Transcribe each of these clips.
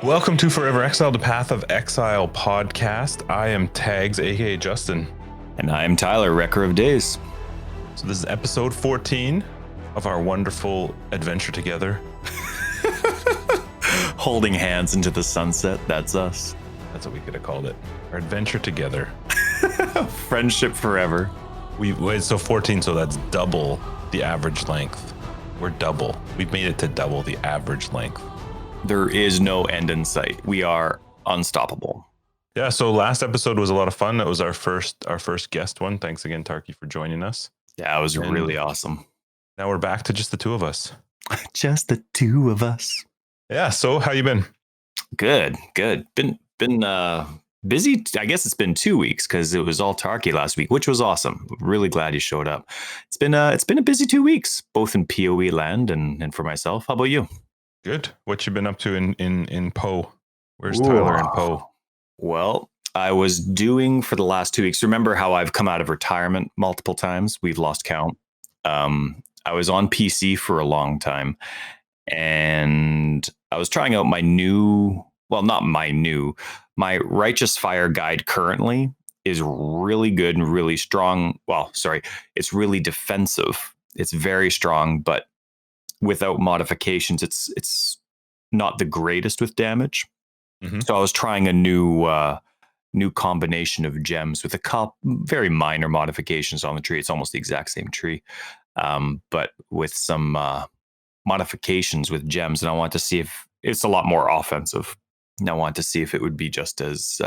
Welcome to Forever Exile, the Path of Exile podcast. I am Tags, aka Justin. And I'm Tyler, Wrecker of Days. So this is episode 14 of our wonderful adventure together. Holding hands into the sunset, that's us. That's what we could have called it. Our adventure together. Friendship forever. So 14, so that's double the average length. We're double. We've made it to double the average length. There is no end in sight. We are unstoppable. Yeah, so last episode was a lot of fun. That was our first guest one. Thanks again, Tarky, for joining us. Yeah, it was really awesome. Now we're back to just the two of us. Just the two of us. Yeah, so how you been? Good. Been busy. I guess it's been 2 weeks because it was all Tarky last week, which was awesome. Really glad you showed up. It's been a busy 2 weeks, both in POE land and for myself. How about you? Good. What you been up to in POE? Where's Tyler in POE? Well, I was doing for the last 2 weeks. Remember how I've come out of retirement multiple times? We've lost count. I was on PC for a long time, and I was trying out my Righteous Fire guide currently is really good and really strong. Well, sorry, it's really defensive. It's very strong, but without modifications, it's not the greatest with damage. Mm-hmm. So I was trying a new combination of gems with a couple very minor modifications on the tree. It's almost the exact same tree, but with some modifications with gems. And I want to see if it's a lot more offensive. And I want to see if it would be just as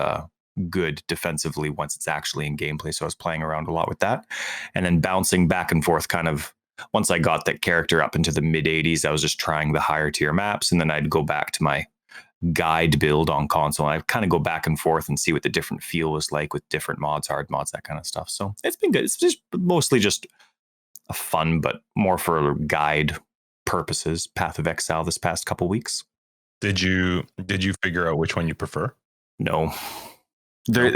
good defensively once it's actually in gameplay. So I was playing around a lot with that, and then bouncing back and forth kind of. Once I got that character up into the mid 80s, I was just trying the higher tier maps, and then I'd go back to my guide build on console, and I'd kind of go back and forth and see what the different feel was like with different mods, hard mods, that kind of stuff. So it's been good. It's just mostly just a fun, but more for guide purposes, Path of Exile this past couple weeks. Did you figure out which one you prefer? No. There,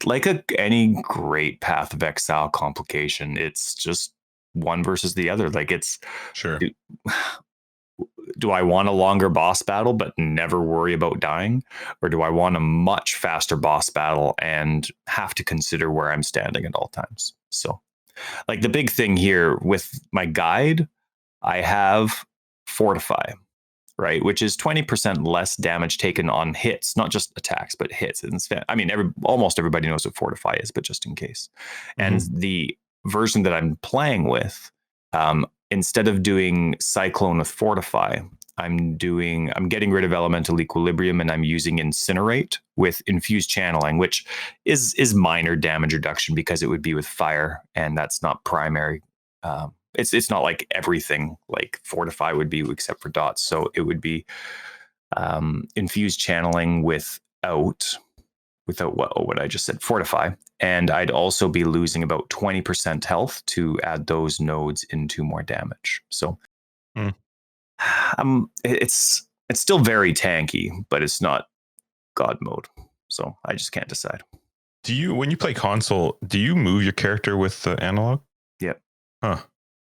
like any great Path of Exile complication, it's just one versus the other. Like it's sure. Do I want a longer boss battle but never worry about dying, or do I want a much faster boss battle and have to consider where I'm standing at all times? So, like the big thing here with my guide, I have Fortify, right, which is 20% less damage taken on hits, not just attacks, but hits. And I mean, almost everybody knows what Fortify is, but just in case. Mm-hmm. And the version that I'm playing with, instead of doing Cyclone with Fortify, I'm getting rid of Elemental Equilibrium, and I'm using Incinerate with Infused Channeling, which is minor damage reduction because it would be with fire, and that's not primary. It's not like everything like Fortify would be except for dots. So it would be Infused Channeling without what I just said, Fortify. And I'd also be losing about 20% health to add those nodes into more damage. So it's still very tanky, but it's not God mode. So I just can't decide. When you play console, do you move your character with the analog? Yep. Huh.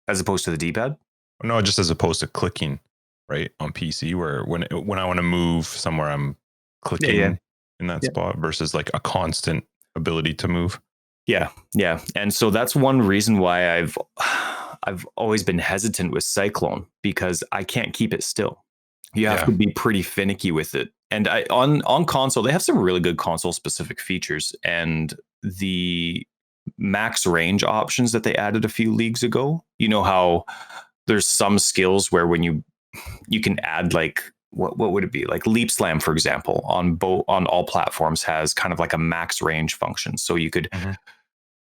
As opposed to the D-pad? No, just as opposed to clicking, right, on PC, where when I want to move somewhere, I'm clicking in that spot versus like a constant ability to move. Yeah. And so that's one reason why I've always been hesitant with Cyclone, because I can't keep it still. You have to be pretty finicky with it. And on console, they have some really good console specific features, and the max range options that they added a few leagues ago. You know how there's some skills where when you can add like what would it be, like Leap Slam, for example, on all platforms has kind of like a max range function. So you could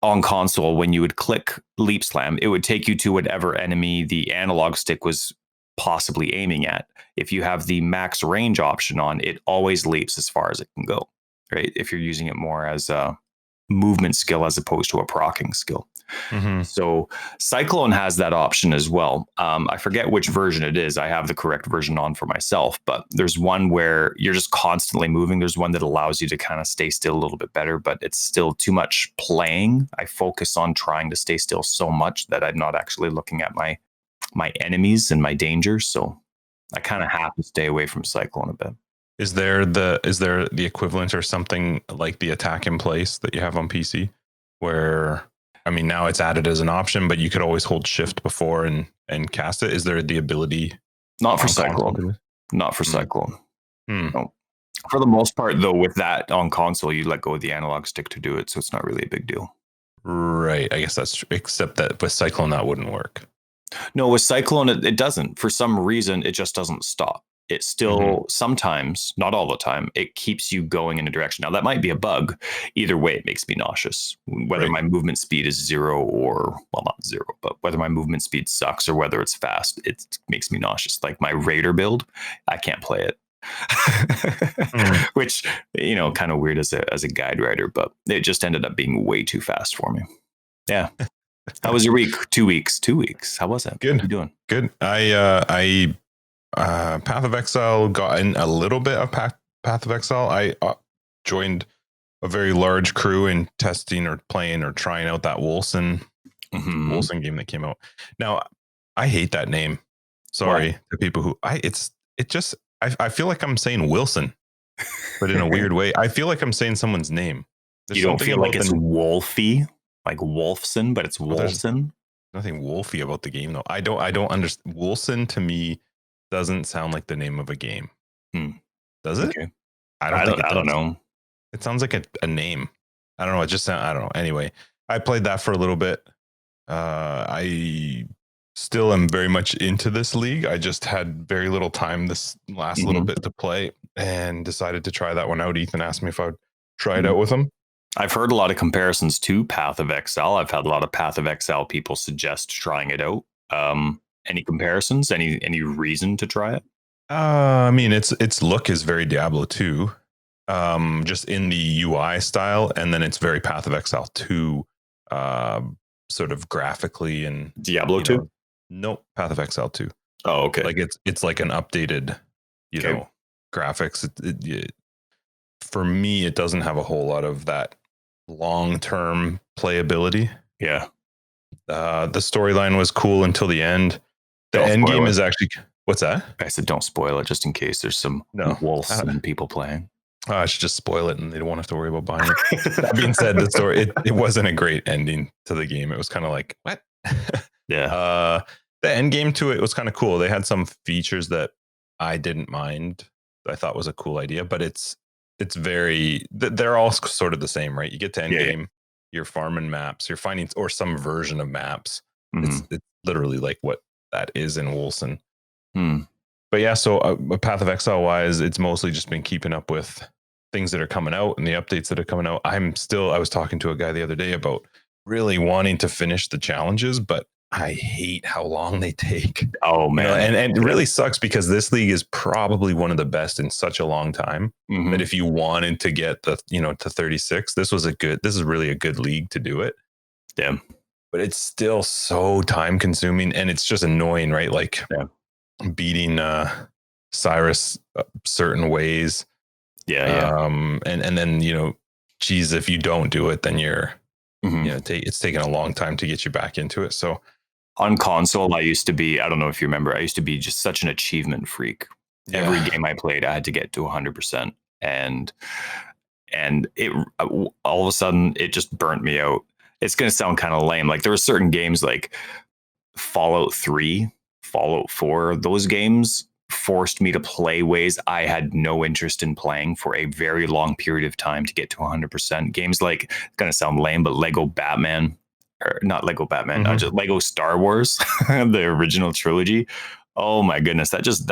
on console, when you would click Leap Slam, it would take you to whatever enemy the analog stick was possibly aiming at. If you have the max range option on, it always leaps as far as it can go, right? If you're using it more as a movement skill as opposed to a proccing skill. Mm-hmm. So Cyclone has that option as well. I forget which version it is. I have the correct version on for myself, but there's one where you're just constantly moving. There's one that allows you to kind of stay still a little bit better, but it's still too much playing. I focus on trying to stay still so much that I'm not actually looking at my enemies and my dangers. So I kind of have to stay away from Cyclone a bit. Is there the equivalent or something like the attack in place that you have on PC, where I mean now it's added as an option, but you could always hold shift before and cast it? Is there the ability? Not for Cyclone. Not for Cyclone. No. For the most part, though, with that on console, you let go of the analog stick to do it, so it's not really a big deal. Right. I guess that's true. Except that with Cyclone, that wouldn't work. No, with Cyclone, it doesn't. For some reason, it just doesn't stop. It still sometimes, not all the time, it keeps you going in a direction. Now, that might be a bug. Either way, it makes me nauseous. Whether my movement speed is 0 or, well, not 0, but whether my movement speed sucks or whether it's fast, it makes me nauseous. Like my Raider build, I can't play it. Which, kind of weird as a guide rider, but it just ended up being way too fast for me. Yeah. How was your week? 2 weeks. 2 weeks. How was it? Good. What are you doing? Good. I Path of Exile got in a little bit of Path of Exile. I joined a very large crew in testing or playing or trying out that Wolcen game that came out. Now, I hate that name. Sorry to people who I feel like I'm saying Wilson, but in a weird way. I feel like I'm saying someone's name. You don't feel like it's Wolfie, like Wolfson, but it's Wolcen. Nothing wolfy about the game though. I don't understand. Wolcen to me doesn't sound like the name of a game. Does it? Okay. I don't know. It sounds like a name. I don't know. It just I don't know. Anyway, I played that for a little bit. I still am very much into this league. I just had very little time this last little bit to play and decided to try that one out. Ethan asked me if I would try it out with him. I've heard a lot of comparisons to Path of Exile. I've had a lot of Path of Exile people suggest trying it out. Any comparisons? Any reason to try it? I mean, its look is very Diablo 2, just in the UI style, and then it's very Path of Exile 2, sort of graphically and Diablo 2. Nope, Path of Exile 2. Oh, okay. Like it's like an updated, graphics. For me, it doesn't have a whole lot of that long-term playability. Yeah. The storyline was cool until the end. The end game is actually, what's that? I said don't spoil it just in case there's some wolves and people playing. I should just spoil it and they won't have to worry about buying it. That being said, the story, it wasn't a great ending to the game. It was kind of like, what? Yeah. The end game to it was kind of cool. They had some features that I didn't mind. I thought was a cool idea, but it's very, they're all sort of the same, right? You get to end game, you're farming maps, you're finding, or some version of maps. It's literally like what that is in Wolcen. But yeah, so Path of Exile wise, it's mostly just been keeping up with things that are coming out and the updates that are coming out. I was talking to a guy the other day about really wanting to finish the challenges, but I hate how long they take. Oh man. And it really sucks because this league is probably one of the best in such a long time that if you wanted to get to 36, this is really a good league to do it. Damn. But it's still so time consuming and it's just annoying, right? Like beating Cyrus certain ways. And then, geez, if you don't do it, then you're, it's taken a long time to get you back into it. So on console, I used to be, I don't know if you remember, I used to be just such an achievement freak. Every game I played, I had to get to 100%. And it all of a sudden, it just burnt me out. It's going to sound kind of lame. Like there were certain games like Fallout 3, Fallout 4, those games forced me to play ways I had no interest in playing for a very long period of time to get to 100%. Games like, it's going to sound lame, but Lego Batman, or not Lego Batman, just Lego Star Wars, the original trilogy. Oh my goodness, that just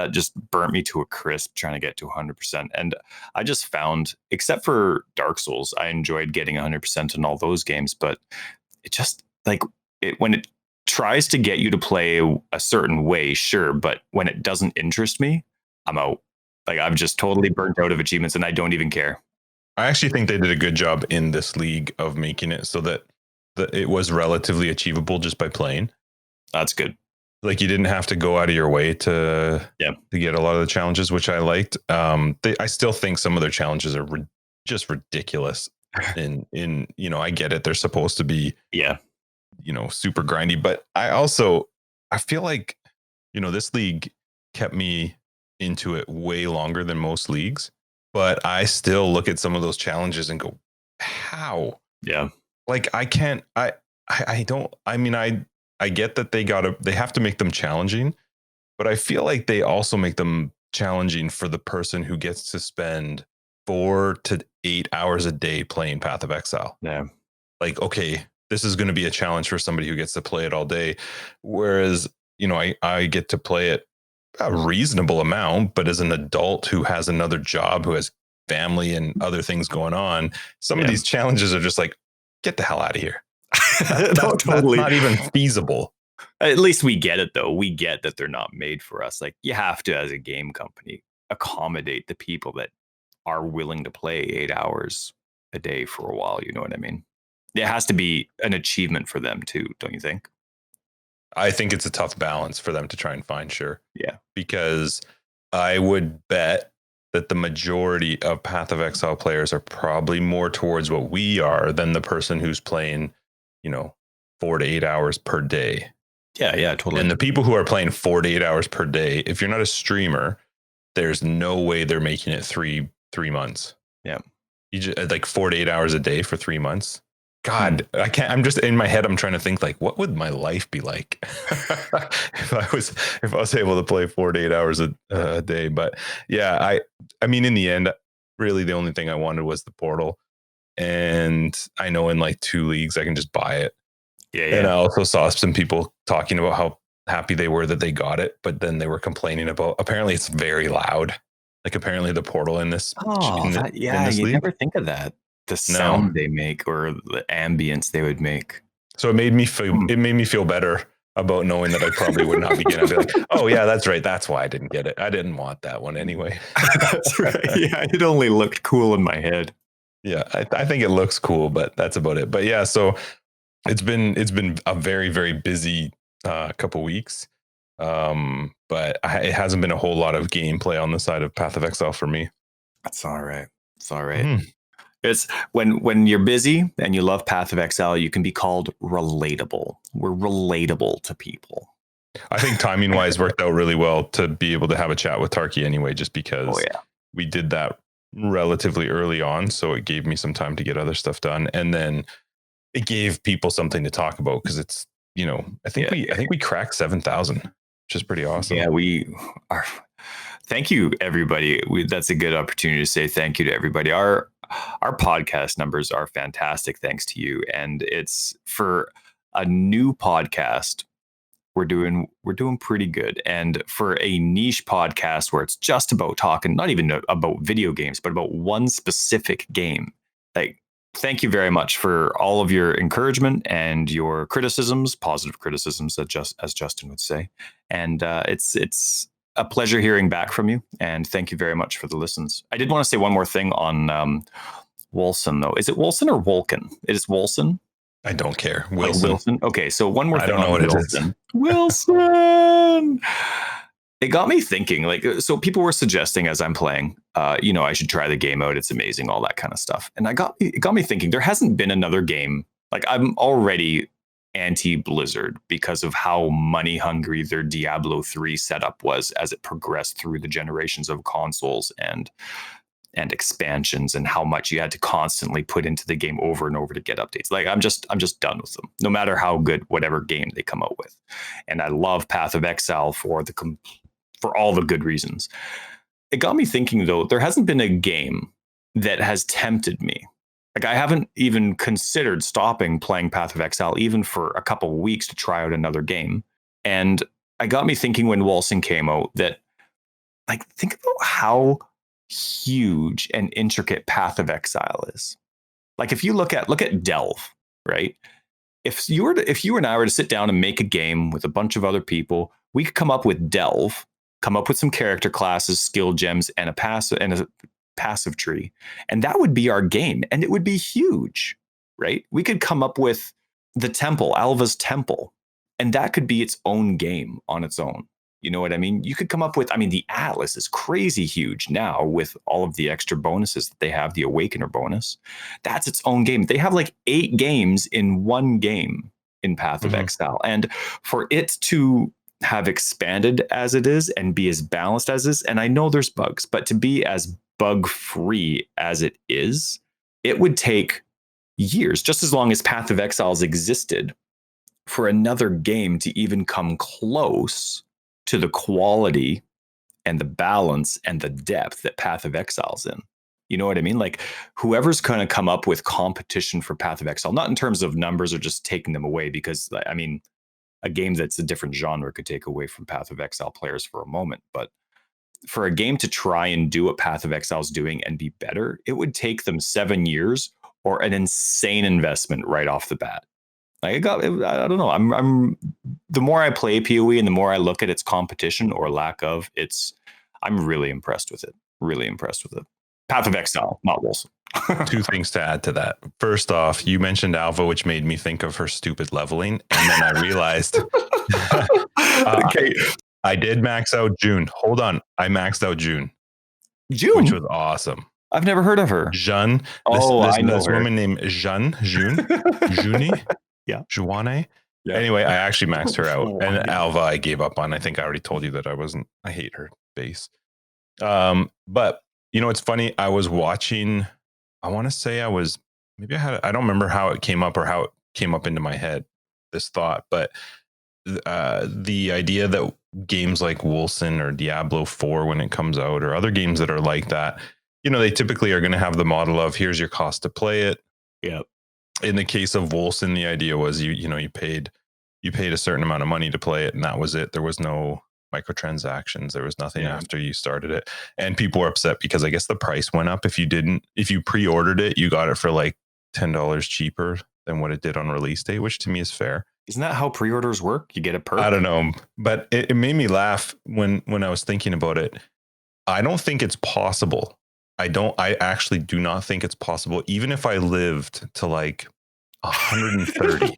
burnt me to a crisp trying to get to 100%. And I just found, except for Dark Souls, I enjoyed getting 100% in all those games, but it just when it tries to get you to play a certain way, sure, but when it doesn't interest me, I'm out. Like I've just totally burnt out of achievements and I don't even care. I actually think they did a good job in this league of making it so that it was relatively achievable just by playing. That's good. Like you didn't have to go out of your way to get a lot of the challenges, which I liked. I still think some of their challenges are just ridiculous. I get it. They're supposed to be, super grindy, but I feel like, this league kept me into it way longer than most leagues. but I still look at some of those challenges and go, how? Yeah. Like I can't, I don't, I mean, I get that they have to make them challenging, but I feel like they also make them challenging for the person who gets to spend 4 to 8 hours a day playing Path of Exile. Yeah. Like, okay, this is going to be a challenge for somebody who gets to play it all day. Whereas, I get to play it a reasonable amount, but as an adult who has another job, who has family and other things going on, some of these challenges are just like, get the hell out of here. That's not even feasible. At least we get it, though. We get that they're not made for us. Like, you have to, as a game company, accommodate the people that are willing to play 8 hours a day for a while. You know what I mean? It has to be an achievement for them too, don't you think? I think it's a tough balance for them to try and find, sure. Yeah. Because I would bet that the majority of Path of Exile players are probably more towards what we are than the person who's playing, 4 to 8 hours per day. Yeah, totally. And the people who are playing 4 to 8 hours per day, if you're not a streamer, there's no way they're making it three months. Yeah. You just, like 4 to 8 hours a day for 3 months. God, I can't. I'm just in my head. I'm trying to think, like, what would my life be like if I was able to play 4 to 8 hours a day? But yeah, I mean, in the end, really, the only thing I wanted was the portal, and I know in like 2 leagues I can just buy it. Yeah. And I also saw some people talking about how happy they were that they got it, but then they were complaining about apparently it's very loud. Like apparently the portal in this. You league, never think of that. The sound they make or the ambience they would make. So it made me feel better about knowing that I probably would not begin. I'd be like, oh yeah, that's right. That's why I didn't get it. I didn't want that one anyway. That's right. Yeah, it only looked cool in my head. Yeah, I think it looks cool, but that's about it. But yeah, so it's been a very, very busy couple weeks. But it hasn't been a whole lot of gameplay on the side of Path of Exile for me. That's all right. It's all right. Mm-hmm. It's when you're busy and you love Path of Exile, you can be called relatable. We're relatable to people. I think timing wise worked out really well to be able to have a chat with Tarky anyway, just because we did that relatively early on. So it gave me some time to get other stuff done. And then it gave people something to talk about because it's, I think we cracked 7,000, which is pretty awesome. Yeah, we are. Thank you, everybody. That's a good opportunity to say thank you to everybody. Our podcast numbers are fantastic, thanks to you. And it's for a new podcast, we're doing pretty good. And for a niche podcast where it's just about talking, not even about video games, but about one specific game. Like, thank you very much for all of your encouragement and your criticisms, positive criticisms, as Justin would say. And it's a pleasure hearing back from you, and thank you very much for the listens. I did want to say one more thing on Wolcen, though. Is it Wolcen or Wolcen? It is Wolcen? I don't care. Wilson. Wilson? Okay, so one more thing. I don't know what Wilson. It is. Wilson! It got me thinking, so people were suggesting as I'm playing, I should try the game out. It's amazing, all that kind of stuff. And it got me thinking, there hasn't been another game. Like, I'm already anti-Blizzard because of how money hungry their Diablo 3 setup was as it progressed through the generations of consoles and expansions, and how much you had to constantly put into the game over and over to get updates. Like, I'm just done with them, no matter how good whatever game they come out with. And I love Path of Exile for all the good reasons. It got me thinking, though, there hasn't been a game that has tempted me. Like, I haven't even considered stopping playing Path of Exile even for a couple of weeks to try out another game. And it got me thinking when Wolcen came out that, like, think about how huge and intricate Path of Exile is. Like, if you look at Delve, right? If you and I were to sit down and make a game with a bunch of other people, we could come up with Delve, come up with some character classes, skill gems, and a passive tree, and that would be our game, and it would be huge, right? We could come up with the temple, Alva's temple, and that could be its own game on its own. You know what I mean? You could come up with, the Atlas is crazy huge now with all of the extra bonuses that they have, the Awakener bonus. That's its own game. They have like 8 games in one game in Path of Exile, and for it to have expanded as it is and be as balanced as is, and I know there's bugs, but to be as bug free as it is, it would take years, just as long as Path of Exiles existed, for another game to even come close to the quality and the balance and the depth that Path of Exile's in. You know what I mean? Like, whoever's going to come up with competition for Path of Exile, not in terms of numbers or just taking them away, because I mean, a game that's a different genre could take away from Path of Exile players for a moment, but for a game to try and do what Path of Exile is doing and be better, it would take them 7 years or an insane investment right off the bat. Like, I don't know. I'm the more I play PoE and the more I look at its competition or lack of, I'm really impressed with it. Really impressed with it. Path of Exile, not Wolcen. 2 things to add to that. First off, you mentioned Alva, which made me think of her stupid leveling, and then I realized okay. I did max out June. Hold on, I maxed out June, which was awesome. I've never heard of her. Jeanne. I know this her. woman named June. Yeah. Juane. Yeah. Anyway, I actually maxed her out, and Alva I gave up on. I think I already told you that I hate her base. But you know, it's funny. I was watching. I want to say I don't remember how it came up or how it came up into my head, this thought, but the idea that games like Wolcen or Diablo 4, when it comes out, or other games that are like that, you know, they typically are going to have the model of, here's your cost to play it. Yeah. In the case of Wolcen, the idea was you paid a certain amount of money to play it, and that was it. There was no microtransactions. There was nothing after you started it, and people were upset because I guess the price went up. If you pre-ordered it, you got it for like $10 cheaper than what it did on release date, which to me is fair. Isn't that how pre-orders work? You get a perk? I don't know, but it made me laugh when I was thinking about it. I don't think it's possible. I actually do not think it's possible. Even if I lived to like 130,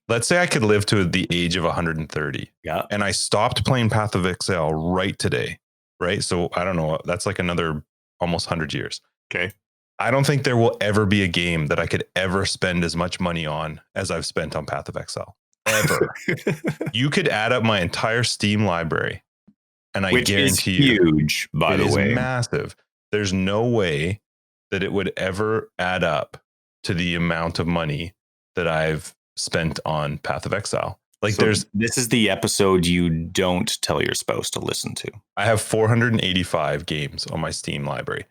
let's say I could live to the age of 130. Yeah. And I stopped playing Path of Exile right today. Right. So I don't know. That's like another almost 100 years. Okay. I don't think there will ever be a game that I could ever spend as much money on as I've spent on Path of Exile. Ever. You could add up my entire Steam library, and I guarantee you, huge, by the way, massive. There's no way that it would ever add up to the amount of money that I've spent on Path of Exile. Like, so this is the episode you don't tell your spouse to listen to. I have 485 games on my Steam library.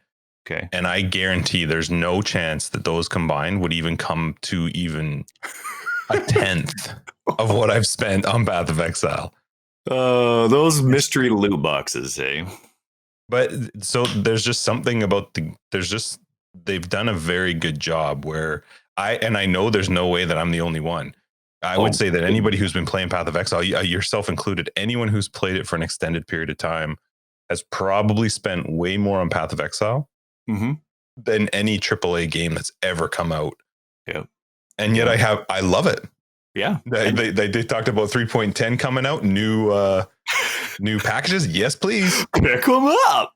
Okay. And I guarantee there's no chance that those combined would even come to even a tenth of what I've spent on Path of Exile. Those mystery loot boxes, eh? But so there's just something about they've done a very good job where I know there's no way that I'm the only one. I would say that anybody who's been playing Path of Exile, yourself included, anyone who's played it for an extended period of time has probably spent way more on Path of Exile than any AAA game that's ever come out. Yeah. And yet I love it. Yeah. They talked about 3.10 coming out, new packages. Yes, please. Pick them up.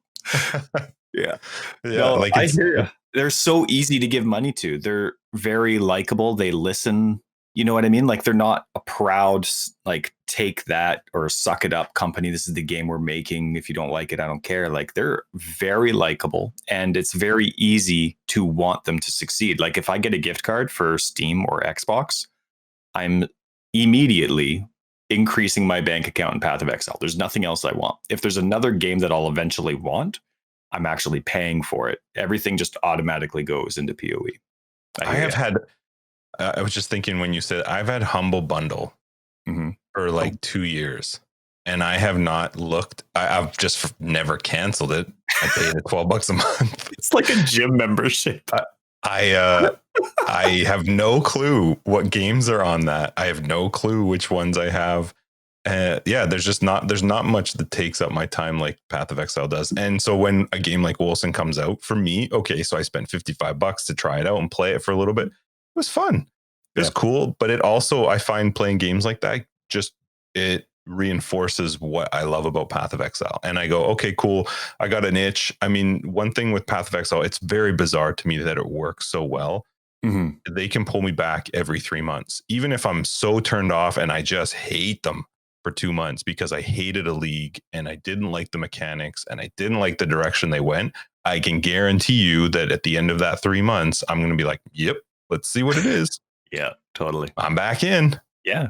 Yeah. No, like, I hear you. They're so easy to give money to. They're very likable. They listen. You know what I mean? Like, they're not a proud, like, take that or suck it up company. This is the game we're making. If you don't like it, I don't care. Like, they're very likable, and it's very easy to want them to succeed. Like, if I get a gift card for Steam or Xbox, I'm immediately increasing my bank account in Path of Exile. There's nothing else I want. If there's another game that I'll eventually want, I'm actually paying for it. Everything just automatically goes into PoE. I was just thinking when you said I've had Humble Bundle for like 2 years, and I have not looked. I've just never canceled it. I paid it $12 a month. It's like a gym membership. I have no clue what games are on that. I have no clue which ones I have. There's not much that takes up my time like Path of Exile does. And so when a game like Wolcen comes out for me, okay, so I spent $55 to try it out and play it for a little bit. It was fun. It was cool, but it also, I find playing games like that, it reinforces what I love about Path of Exile. And I go, okay, cool. I got an itch. I mean, one thing with Path of Exile, it's very bizarre to me that it works so well. They can pull me back every 3 months, even if I'm so turned off and I just hate them for 2 months because I hated a league and I didn't like the mechanics and I didn't like the direction they went. I can guarantee you that at the end of that 3 months, I'm going to be like, yep, let's see what it is. Yeah, totally. I'm back in. Yeah.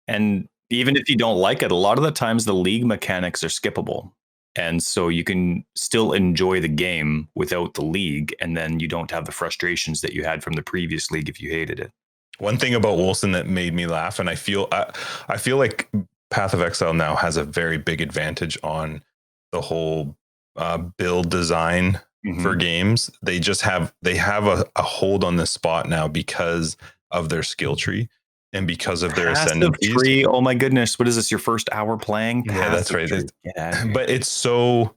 And even if you don't like it, a lot of the times the league mechanics are skippable. And so you can still enjoy the game without the league. And then you don't have the frustrations that you had from the previous league if you hated it. One thing about Wolcen that made me laugh, and I feel like Path of Exile now has a very big advantage on the whole build design for games. They have a hold on the spot now because of their skill tree and because of their ascendant tree. Oh my goodness, what is this? Your first hour playing? Yeah, that's right. But it's so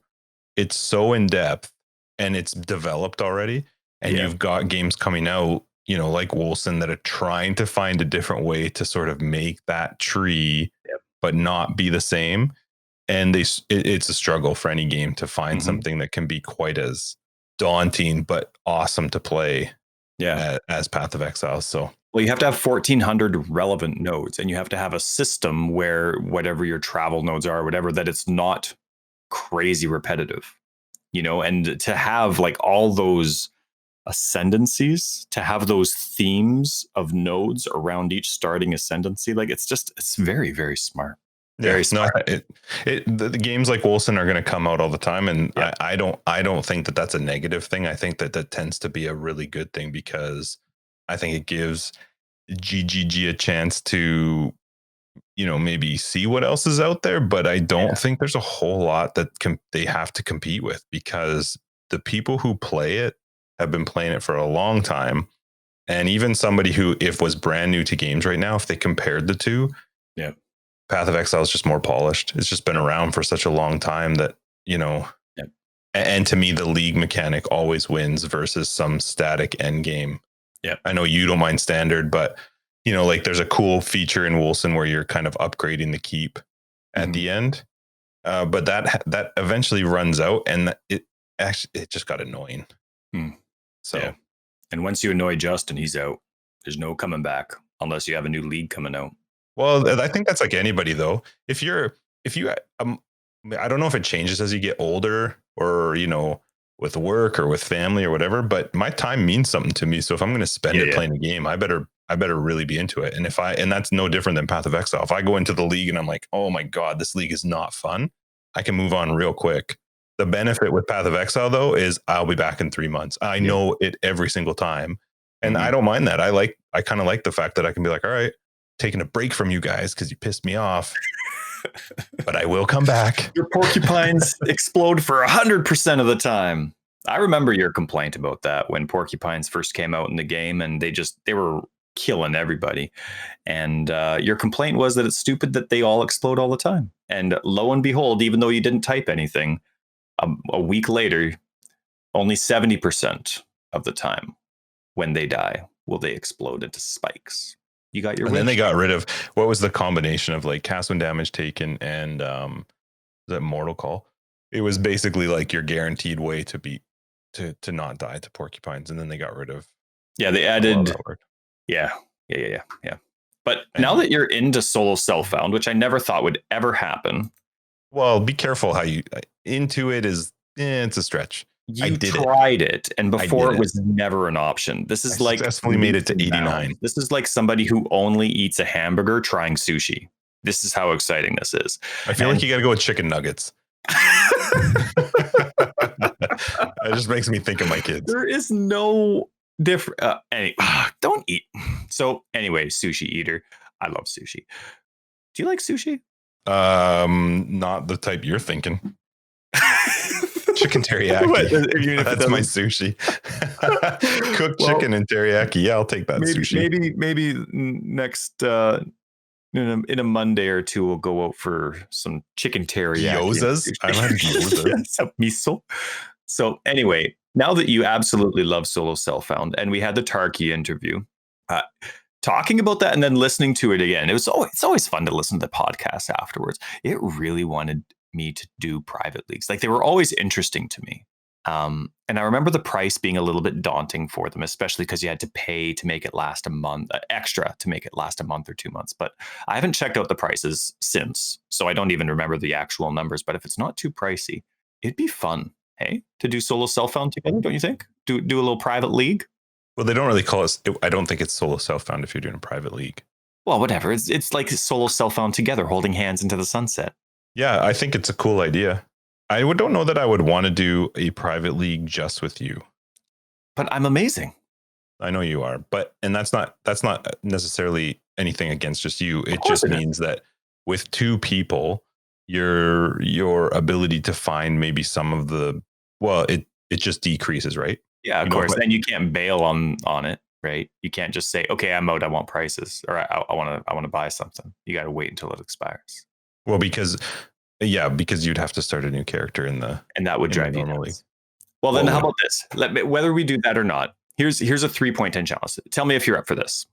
in depth and it's developed already, and you've got games coming out, like Wolcen, that are trying to find a different way to sort of make that tree, but not be the same. And it's a struggle for any game to find something that can be quite as daunting but awesome to play. As Path of Exile. So, well, you have to have 1,400 relevant nodes, and you have to have a system where whatever your travel nodes are, whatever, that it's not crazy repetitive, and to have like all those ascendancies, to have those themes of nodes around each starting ascendancy, like it's very, very smart. Very smart. The games like Wolcen are going to come out all the time, and I don't think that that's a negative thing. I think that tends to be a really good thing, because I think it gives GGG a chance to, maybe see what else is out there. But I don't think there's a whole lot that they have to compete with, because the people who play it have been playing it for a long time. And even somebody who, if was brand new to games right now, if they compared the two, Path of Exile is just more polished. It's just been around for such a long time that, and to me, the league mechanic always wins versus some static end game. Yeah. I know you don't mind standard, but, like there's a cool feature in Wolcen where you're kind of upgrading the keep at the end. But that eventually runs out, and it just got annoying. So, and once you annoy Justin, he's out. There's no coming back unless you have a new league coming out. Well, I think that's like anybody though. If you, I don't know if it changes as you get older, or, with work or with family or whatever, but my time means something to me. So if I'm going to spend it playing a game, I better really be into it. And that's no different than Path of Exile. If I go into the league and I'm like, oh my God, this league is not fun, I can move on real quick. The benefit with Path of Exile though, is I'll be back in 3 months. I know it every single time. And I don't mind that. I kind of like the fact that I can be like, all right, taking a break from you guys because you pissed me off, but I will come back. Your porcupines explode for 100% of the time. I remember your complaint about that when porcupines first came out in the game, and they were killing everybody. And your complaint was that it's stupid that they all explode all the time. And lo and behold, even though you didn't type anything, a week later, only 70% of the time when they die will they explode into spikes. You got your wish. Then they got rid of, what was the combination of like cast when damage taken and that mortal call? It was basically like your guaranteed way to beat to not die to porcupines, and then they got rid of. Yeah, they added. Yeah. But now that you're into solo self-found, which I never thought would ever happen. Well, be careful how you into it is. It's a stretch. You tried it, and before it was never an option. This is like successfully made it to 89. This is like somebody who only eats a hamburger trying sushi. This is how exciting this is. I feel like you got to go with chicken nuggets. It just makes me think of my kids. There is no different. Don't eat. So anyway, sushi eater. I love sushi. Do you like sushi? Not the type you're thinking. Chicken teriyaki. That's my sushi. Cooked chicken and teriyaki. Yeah, I'll take that sushi. Maybe next in a Monday or two, we'll go out for some chicken teriyaki. Gyozas. I like gyozas. Some miso. So anyway, now that you absolutely love solo self-found, and we had the Tarky interview, talking about that and then listening to it again, it's always fun to listen to the podcast afterwards. It really wanted me to do private leagues. Like, they were always interesting to me. And I remember the price being a little bit daunting for them, especially because you had to pay to make it last a month, extra to make it last a month or 2 months. But I haven't checked out the prices since, so I don't even remember the actual numbers. But if it's not too pricey, it'd be fun. hey, to do solo self-found together, don't you think? Do a little private league? Well, they don't really call it. I don't think it's solo self-found if you're doing a private league. Well, whatever. It's like solo self-found together, holding hands into the sunset. Yeah, I think it's a cool idea. Don't know that I would want to do a private league just with you. But I'm amazing. I know you are, and that's not necessarily anything against just you. It just means that with two people, your ability to find maybe some of the it just decreases, right? Yeah, of course. Then you can't bail on it, right? You can't just say, okay, I'm out. I want prices, or I want to buy something. You got to wait until it expires. Well, because you'd have to start a new character and that would drive you nuts. Well, then how about this? Whether we do that or not, here's a 3.10 challenge. Tell me if you're up for this.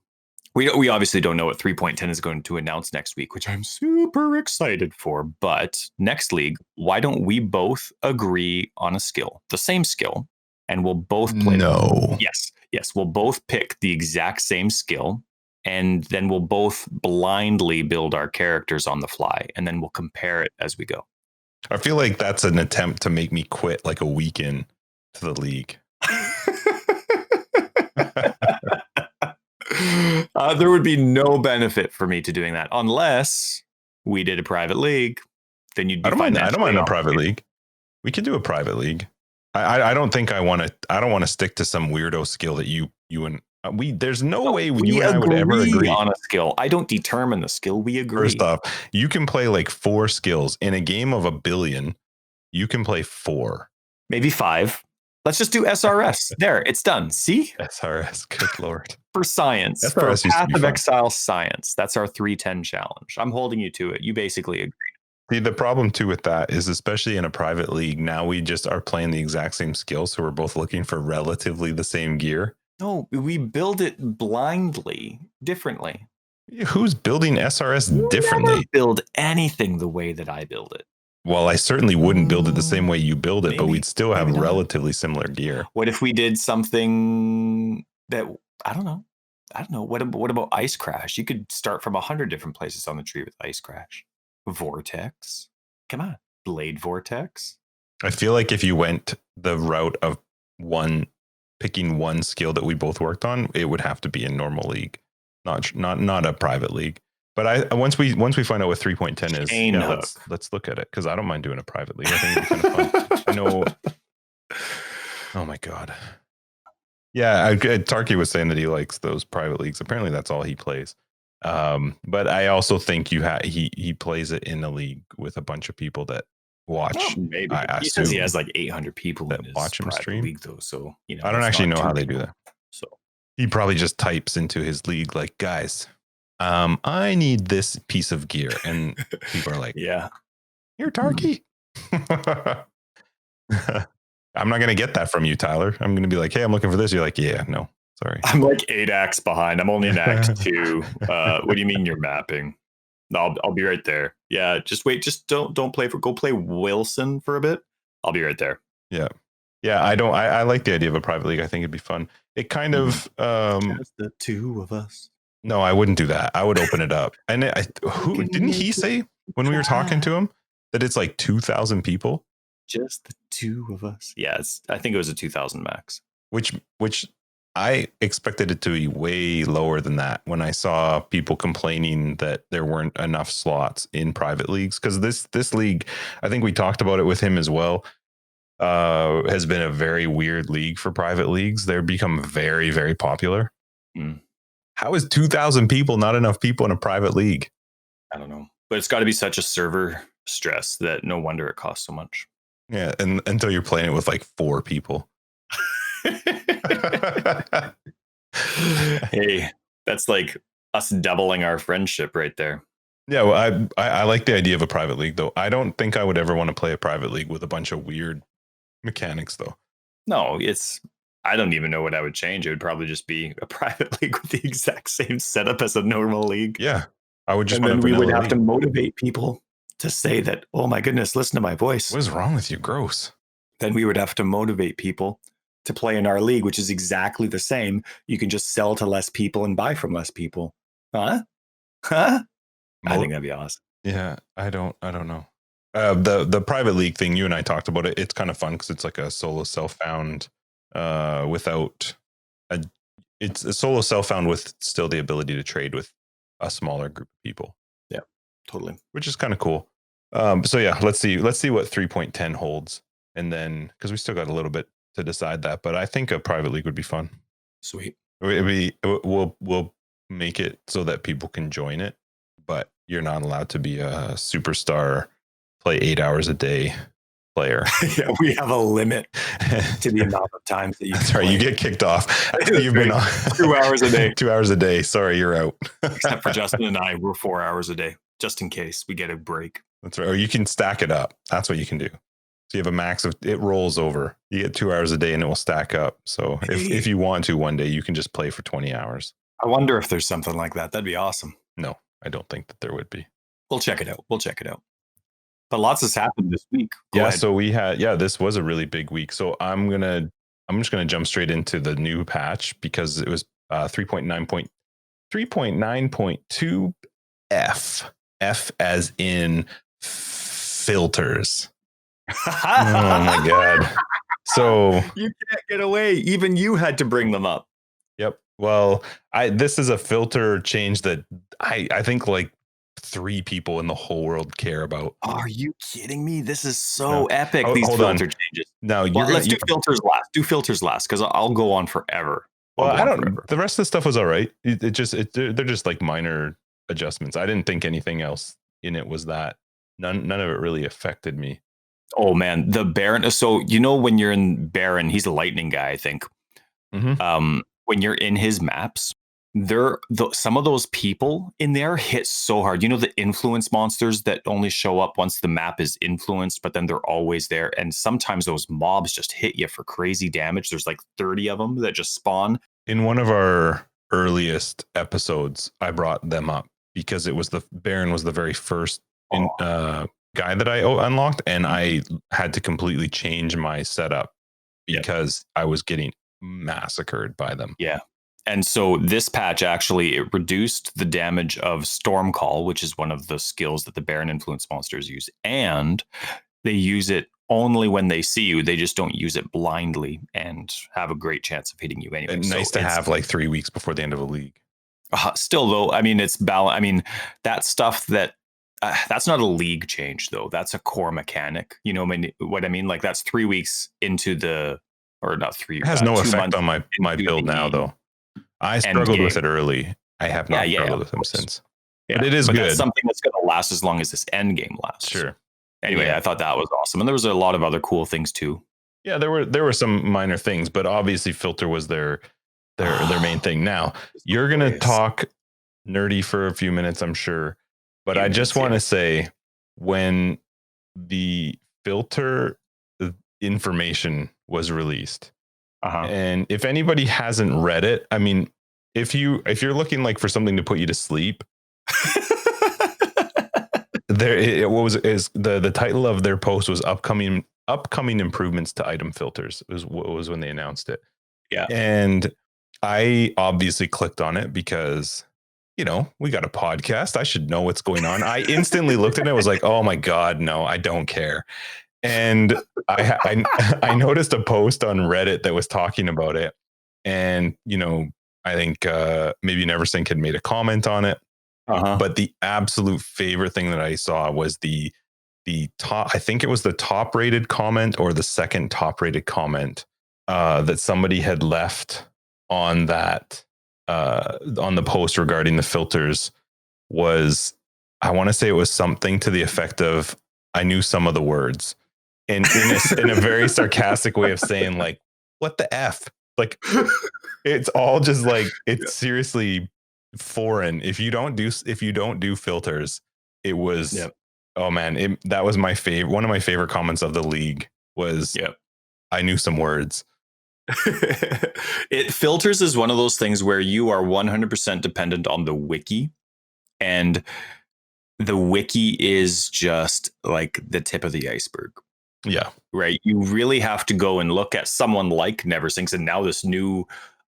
We obviously don't know what 3.10 is going to announce next week, which I'm super excited for. But next league, why don't we both agree on a skill, the same skill, and we'll both play? No. Yes, we'll both pick the exact same skill, and then we'll both blindly build our characters on the fly, and then we'll compare it as we go. I feel like that's an attempt to make me quit like a week in to the league. There would be no benefit for me to doing that unless we did a private league. Then you'd be I don't mind a private league. We could do a private league. I don't think I want to. I don't want to stick to some weirdo skill that you and there's no way you and I would ever agree on a skill. I don't determine the skill. We agree. First off, you can play like 4 skills in a game of 1 billion. You can play 4, maybe 5. Let's just do SRS. There, it's done. See? SRS, good Lord. For science, SRS for Path of Exile science. That's our 3.10 challenge. I'm holding you to it. You basically agreed. See, the problem too with that is, especially in a private league, now we just are playing the exact same skill. So we're both looking for relatively the same gear. No, we build it blindly, differently. Who's building SRS differently? Never build anything the way that I build it. Well, I certainly wouldn't build it the same way you build it, but we'd still have relatively similar gear. What if we did something that, I don't know. What about Ice Crash? You could start from 100 different places on the tree with Ice Crash. Vortex. Come on. Blade Vortex. I feel like if you went the route of picking one skill that we both worked on, it would have to be a normal league, not a private league. But once we find out what 3.10 is, let's look at it, because I don't mind doing a private league. I think it'd be kind of fun. I know. Oh my God. Yeah, Tarky was saying that he likes those private leagues. Apparently, that's all he plays. But I also think he plays it in a league with a bunch of people that watch. Oh, maybe he says he has like 800 people that watch him stream. League, though, so I don't actually know how they do that. So he probably just types into his league like, guys, I need this piece of gear, and people are like, yeah, you're Tarky. I'm not gonna get that from you, Tyler. I'm gonna be like, hey, I'm looking for this. You're like, yeah, no, sorry. I'm like 8 acts behind. I'm only in act 2. What do you mean you're mapping? No, I'll be right there. Yeah, just wait. Just don't play go play Wolcen for a bit. I'll be right there. Yeah. I like the idea of a private league. I think it'd be fun. It kind of just the 2 of us. No, I wouldn't do that. I would open it up. And who didn't he say when we were talking to him that it's like 2,000 people? Just the 2 of us. Yeah, I think it was a 2,000 max. Which I expected it to be way lower than that when I saw people complaining that there weren't enough slots in private leagues. Because this league, I think we talked about it with him as well, has been a very weird league for private leagues. They've become very, very popular. Mm. How is 2,000 people not enough people in a private league? I don't know. But it's got to be such a server stress that no wonder it costs so much. Yeah, and until you're playing it with like 4 people. Hey, that's like us doubling our friendship right there. Yeah, well, I like the idea of a private league, though. I don't think I would ever want to play a private league with a bunch of weird mechanics, though. No, I don't even know what I would change. It would probably just be a private league with the exact same setup as a normal league. Yeah, I would just. And then we would have to motivate people to say that, oh my goodness, listen to my voice. What is wrong with you? Gross. Then we would have to motivate people to play in our league, which is exactly the same. You can just sell to less people and buy from less people. Huh? I think that'd be awesome. Yeah, I don't know. The private league thing, you and I talked about it. It's kind of fun because it's like a solo self-found without a. It's a solo self-found with still the ability to trade with a smaller group of people. Yeah, totally. Which is kind of cool. So yeah, let's see what 3.10 holds, and then because we still got a little bit to decide that, but I think a private league would be fun. Sweet. We'll make it so that people can join it, but you're not allowed to be a superstar, play 8 hours a day player. Yeah, we have a limit to the amount of times that you. That's right. You get kicked off. You've been on 2 hours a day. 2 hours a day. Sorry, you're out. Except for Justin and I, we're 4 hours a day, just in case we get a break. That's right. Or you can stack it up. That's what you can do. So you have a max of, it rolls over. You get 2 hours a day and it will stack up. So if you want to one day, you can just play for 20 hours. I wonder if there's something like that. That'd be awesome. No, I don't think that there would be. We'll check it out. But lots has happened this week. Go ahead. So we had, this was a really big week. So I'm just gonna jump straight into the new patch because it was 3.9.2 F as in filters. Oh my god! So you can't get away. Even you had to bring them up. Yep. Well, this is a filter change that I think like 3 people in the whole world care about. Are you kidding me? This is so epic. These filter changes. No, let's do filters last. Do filters last because I'll go on forever. Well, I don't. Forever. The rest of the stuff was all right. They're just like minor adjustments. I didn't think anything else in it was that. None of it really affected me. Oh man, the Baron. So when you're in Baron, he's a lightning guy, I think. Mm-hmm. When you're in his maps, some of those people in there hit so hard. The influence monsters that only show up once the map is influenced, but then they're always there. And sometimes those mobs just hit you for crazy damage. There's like 30 of them that just spawn. In one of our earliest episodes, I brought them up because it was the Baron was the very first guy that I unlocked, and I had to completely change my setup because I was getting massacred by them. Yeah. And so this patch actually, it reduced the damage of Storm Call, which is one of the skills that the Baron influence monsters use. And they use it only when they see you. They just don't use it blindly and have a great chance of hitting you anyway. And nice to have like 3 weeks before the end of a league. Still, though, I mean, it's balance. I mean, that stuff that's not a league change, though. That's a core mechanic. You know what I mean? Like that's 3 weeks into or not 3. It has no effect on my build now, though. I struggled with it early. I have not struggled with them since. Yeah, but it is good. That's something that's going to last as long as this end game lasts. Sure. Anyway, I thought that was awesome, and there was a lot of other cool things too. Yeah, there were some minor things, but obviously filter was their main thing. Now you're gonna talk nerdy for a few minutes, I'm sure, but I just want to say when the filter information was released. And if anybody hasn't read it, I mean, if you're looking like for something to put you to sleep, the title of their post was upcoming improvements to item filters was when they announced it. Yeah. And I obviously clicked on it because we got a podcast. I should know what's going on. I instantly looked at it. I was like, oh my God, no, I don't care. And I noticed a post on Reddit that was talking about it. And, I think maybe Neversink had made a comment on it. But the absolute favorite thing that I saw was the top, I think it was the top rated comment or the second top rated comment that somebody had left on that, on the post regarding the filters was, I want to say it was something to the effect of, I knew some of the words. And in a very sarcastic way of saying like, what the F? Like, it's all just like, it's seriously foreign. If you don't do filters, it was, oh man, that was my favorite. One of my favorite comments of the league was, I knew some words. Filters is one of those things where you are 100% dependent on the wiki, and the wiki is just like the tip of the iceberg. Yeah. Right. You really have to go and look at someone like Neversinks and now this new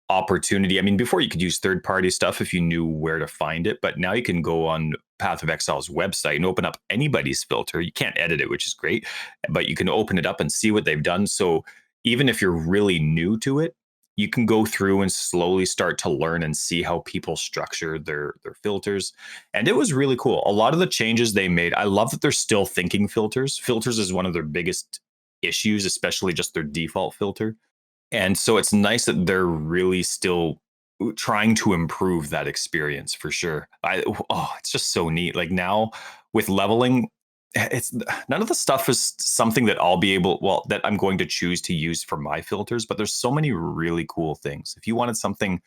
opportunity. I mean, before you could use third-party stuff if you knew where to find it, but now you can go on Path of Exile's website and open up anybody's filter. You can't edit it, which is great, but you can open it up and see what they've done. So even if you're really new to it, you can go through and slowly start to learn and see how people structure their filters. And it was really cool. A lot of the changes they made, I love that they're still thinking filters. Filters is one of their biggest issues, especially just their default filter. And so it's nice that they're really still trying to improve that experience for sure. It's just so neat. Like now with leveling, it's none of the stuff is something that that I'm going to choose to use for my filters, but there's so many really cool things. If you wanted something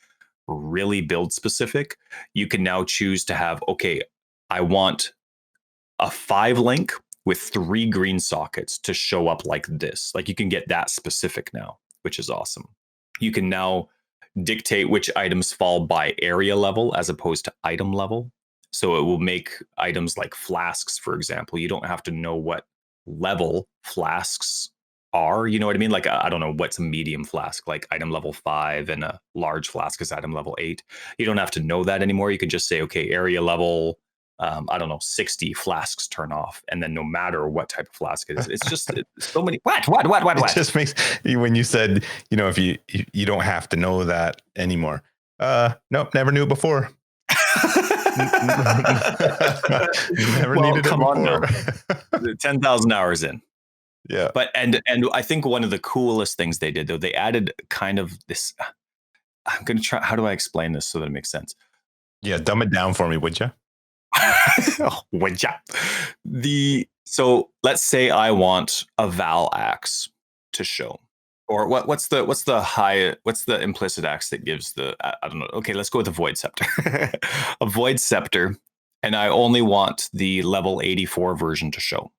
really build specific, you can now choose to have, okay, I want a 5 link with 3 green sockets to show up like this. Like you can get that specific now, which is awesome. You can now dictate which items fall by area level as opposed to item level. So it will make items like flasks, for example. You don't have to know what level flasks are. You know what I mean? Like, I don't know what's a medium flask, like item level 5, and a large flask is item level 8. You don't have to know that anymore. You can just say, okay, area level, 60 flasks turn off. And then no matter what type of flask it is, it's just so many. What? It just makes, when you said, if you don't have to know that anymore. Nope, never knew it before. Never needed it before. 10,000 hours in. Yeah. But and I think one of the coolest things they did, though, they added kind of this. I'm going to try. How do I explain this so that it makes sense? Yeah, dumb it down for me, would you? Would ya? So let's say I want a Val axe to show. Or what's the implicit axe that gives the, I don't know. Okay, let's go with a Void Scepter. A Void Scepter, and I only want the level 84 version to show,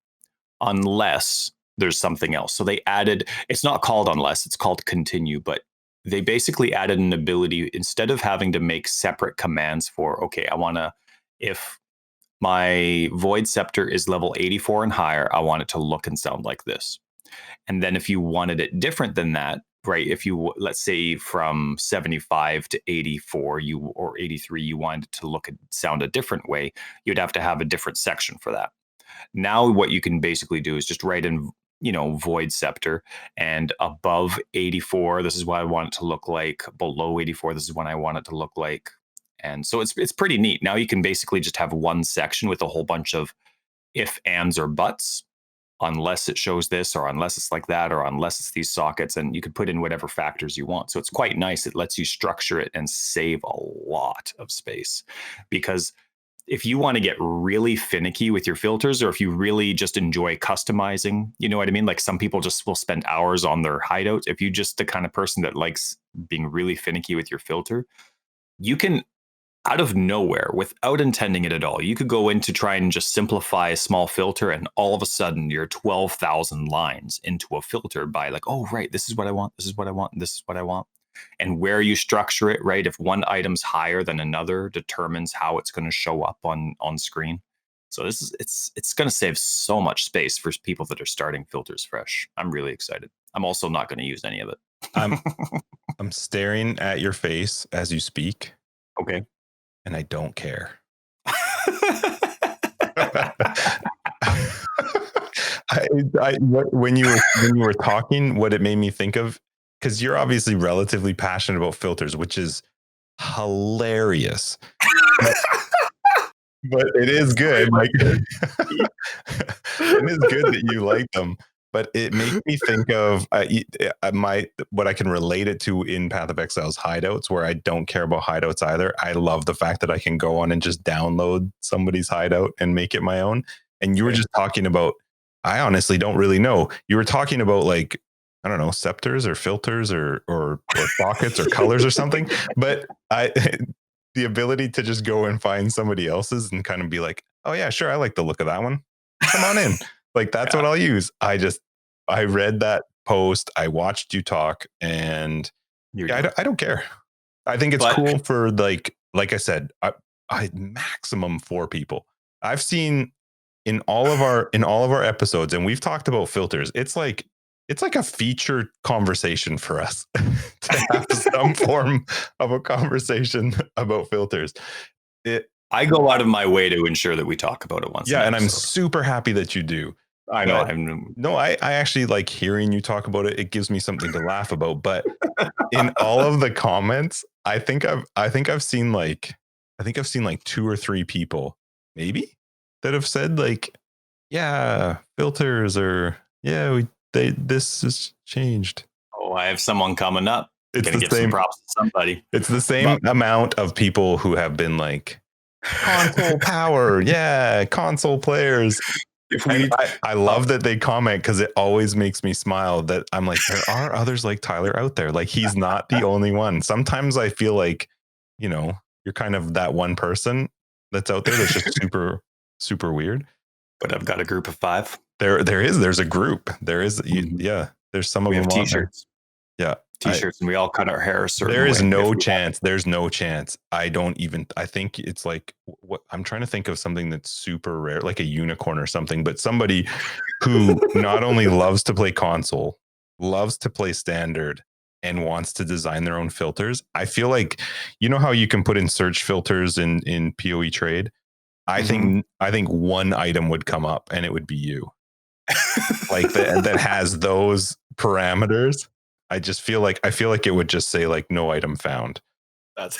unless there's something else. So they added, it's not called unless, it's called continue, but they basically added an ability, instead of having to make separate commands for, okay, if my Void Scepter is level 84 and higher, I want it to look and sound like this. And then if you wanted it different than that, right? If you, let's say from 75 to 84, or 83, you wanted it to look and sound a different way, you'd have to have a different section for that. Now what you can basically do is just write in, Void Scepter, and above 84, this is what I want it to look like. Below 84, this is what I want it to look like. And so it's pretty neat. Now you can basically just have one section with a whole bunch of if, ands, or buts, unless it shows this, or unless it's like that, or unless it's these sockets, and you can put in whatever factors you want. So it's quite nice. It lets you structure it and save a lot of space, because if you want to get really finicky with your filters, or if you really just enjoy customizing, you know what I mean? Like some people just will spend hours on their hideout. If you're just the kind of person that likes being really finicky with your filter, you can, out of nowhere, without intending it at all, you could go in to try and just simplify a small filter, and all of a sudden you're 12,000 lines into a filter by like, oh, right, this is what I want, this is what I want, and this is what I want. And where you structure it, right? If one item's higher than another determines how it's going to show up on screen. So it's going to save so much space for people that are starting filters fresh. I'm really excited. I'm also not going to use any of it. I'm staring at your face as you speak. Okay. And I don't care. When you were talking, what it made me think of, because you're obviously relatively passionate about filters, which is hilarious. But it is good. Like, it is good that you like them. But it makes me think of what I can relate it to in Path of Exile's hideouts, where I don't care about hideouts either. I love the fact that I can go on and just download somebody's hideout and make it my own. And you were just talking about, I honestly don't really know. You were talking about, like, I don't know, scepters or filters or sockets or colors or something. But the ability to just go and find somebody else's and kind of be like, oh yeah, sure, I like the look of that one. Come on in. Like, that's what I'll use. I read that post. I watched you talk, and I don't care. I think it's cool for, like I said, I maximum 4 people. I've seen in all of our episodes, and we've talked about filters. It's like a featured conversation for us to have some form of a conversation about filters. I go out of my way to ensure that we talk about it once. Yeah, and I'm super happy that you do. I know. I actually like hearing you talk about it. It gives me something to laugh about. But in all of the comments, I think I've seen like 2 or 3 people maybe that have said like, yeah, filters, or yeah, this has changed. Oh, I have someone coming up. It's gonna the give same some props to somebody. It's the same amount of people who have been like, console power, yeah, console players. I love that they comment, because it always makes me smile that I'm like, there are others like Tyler out there. Like, he's not the only one. Sometimes I feel like, you're kind of that one person that's out there that's just super, super weird. But I've got a group of 5. There's a group. There is, yeah. There's some of them. T-shirts. Yeah. T-shirts, and we all cut our hair a certain There is way. no chance. There's no chance. I think it's like, what I'm trying to think of something that's super rare, like a unicorn or something, but somebody who not only loves to play console, loves to play standard, and wants to design their own filters. I feel like, how you can put in search filters in POE trade. I think one item would come up, and it would be you. Like that has those parameters. I feel like it would just say like, no item found. That's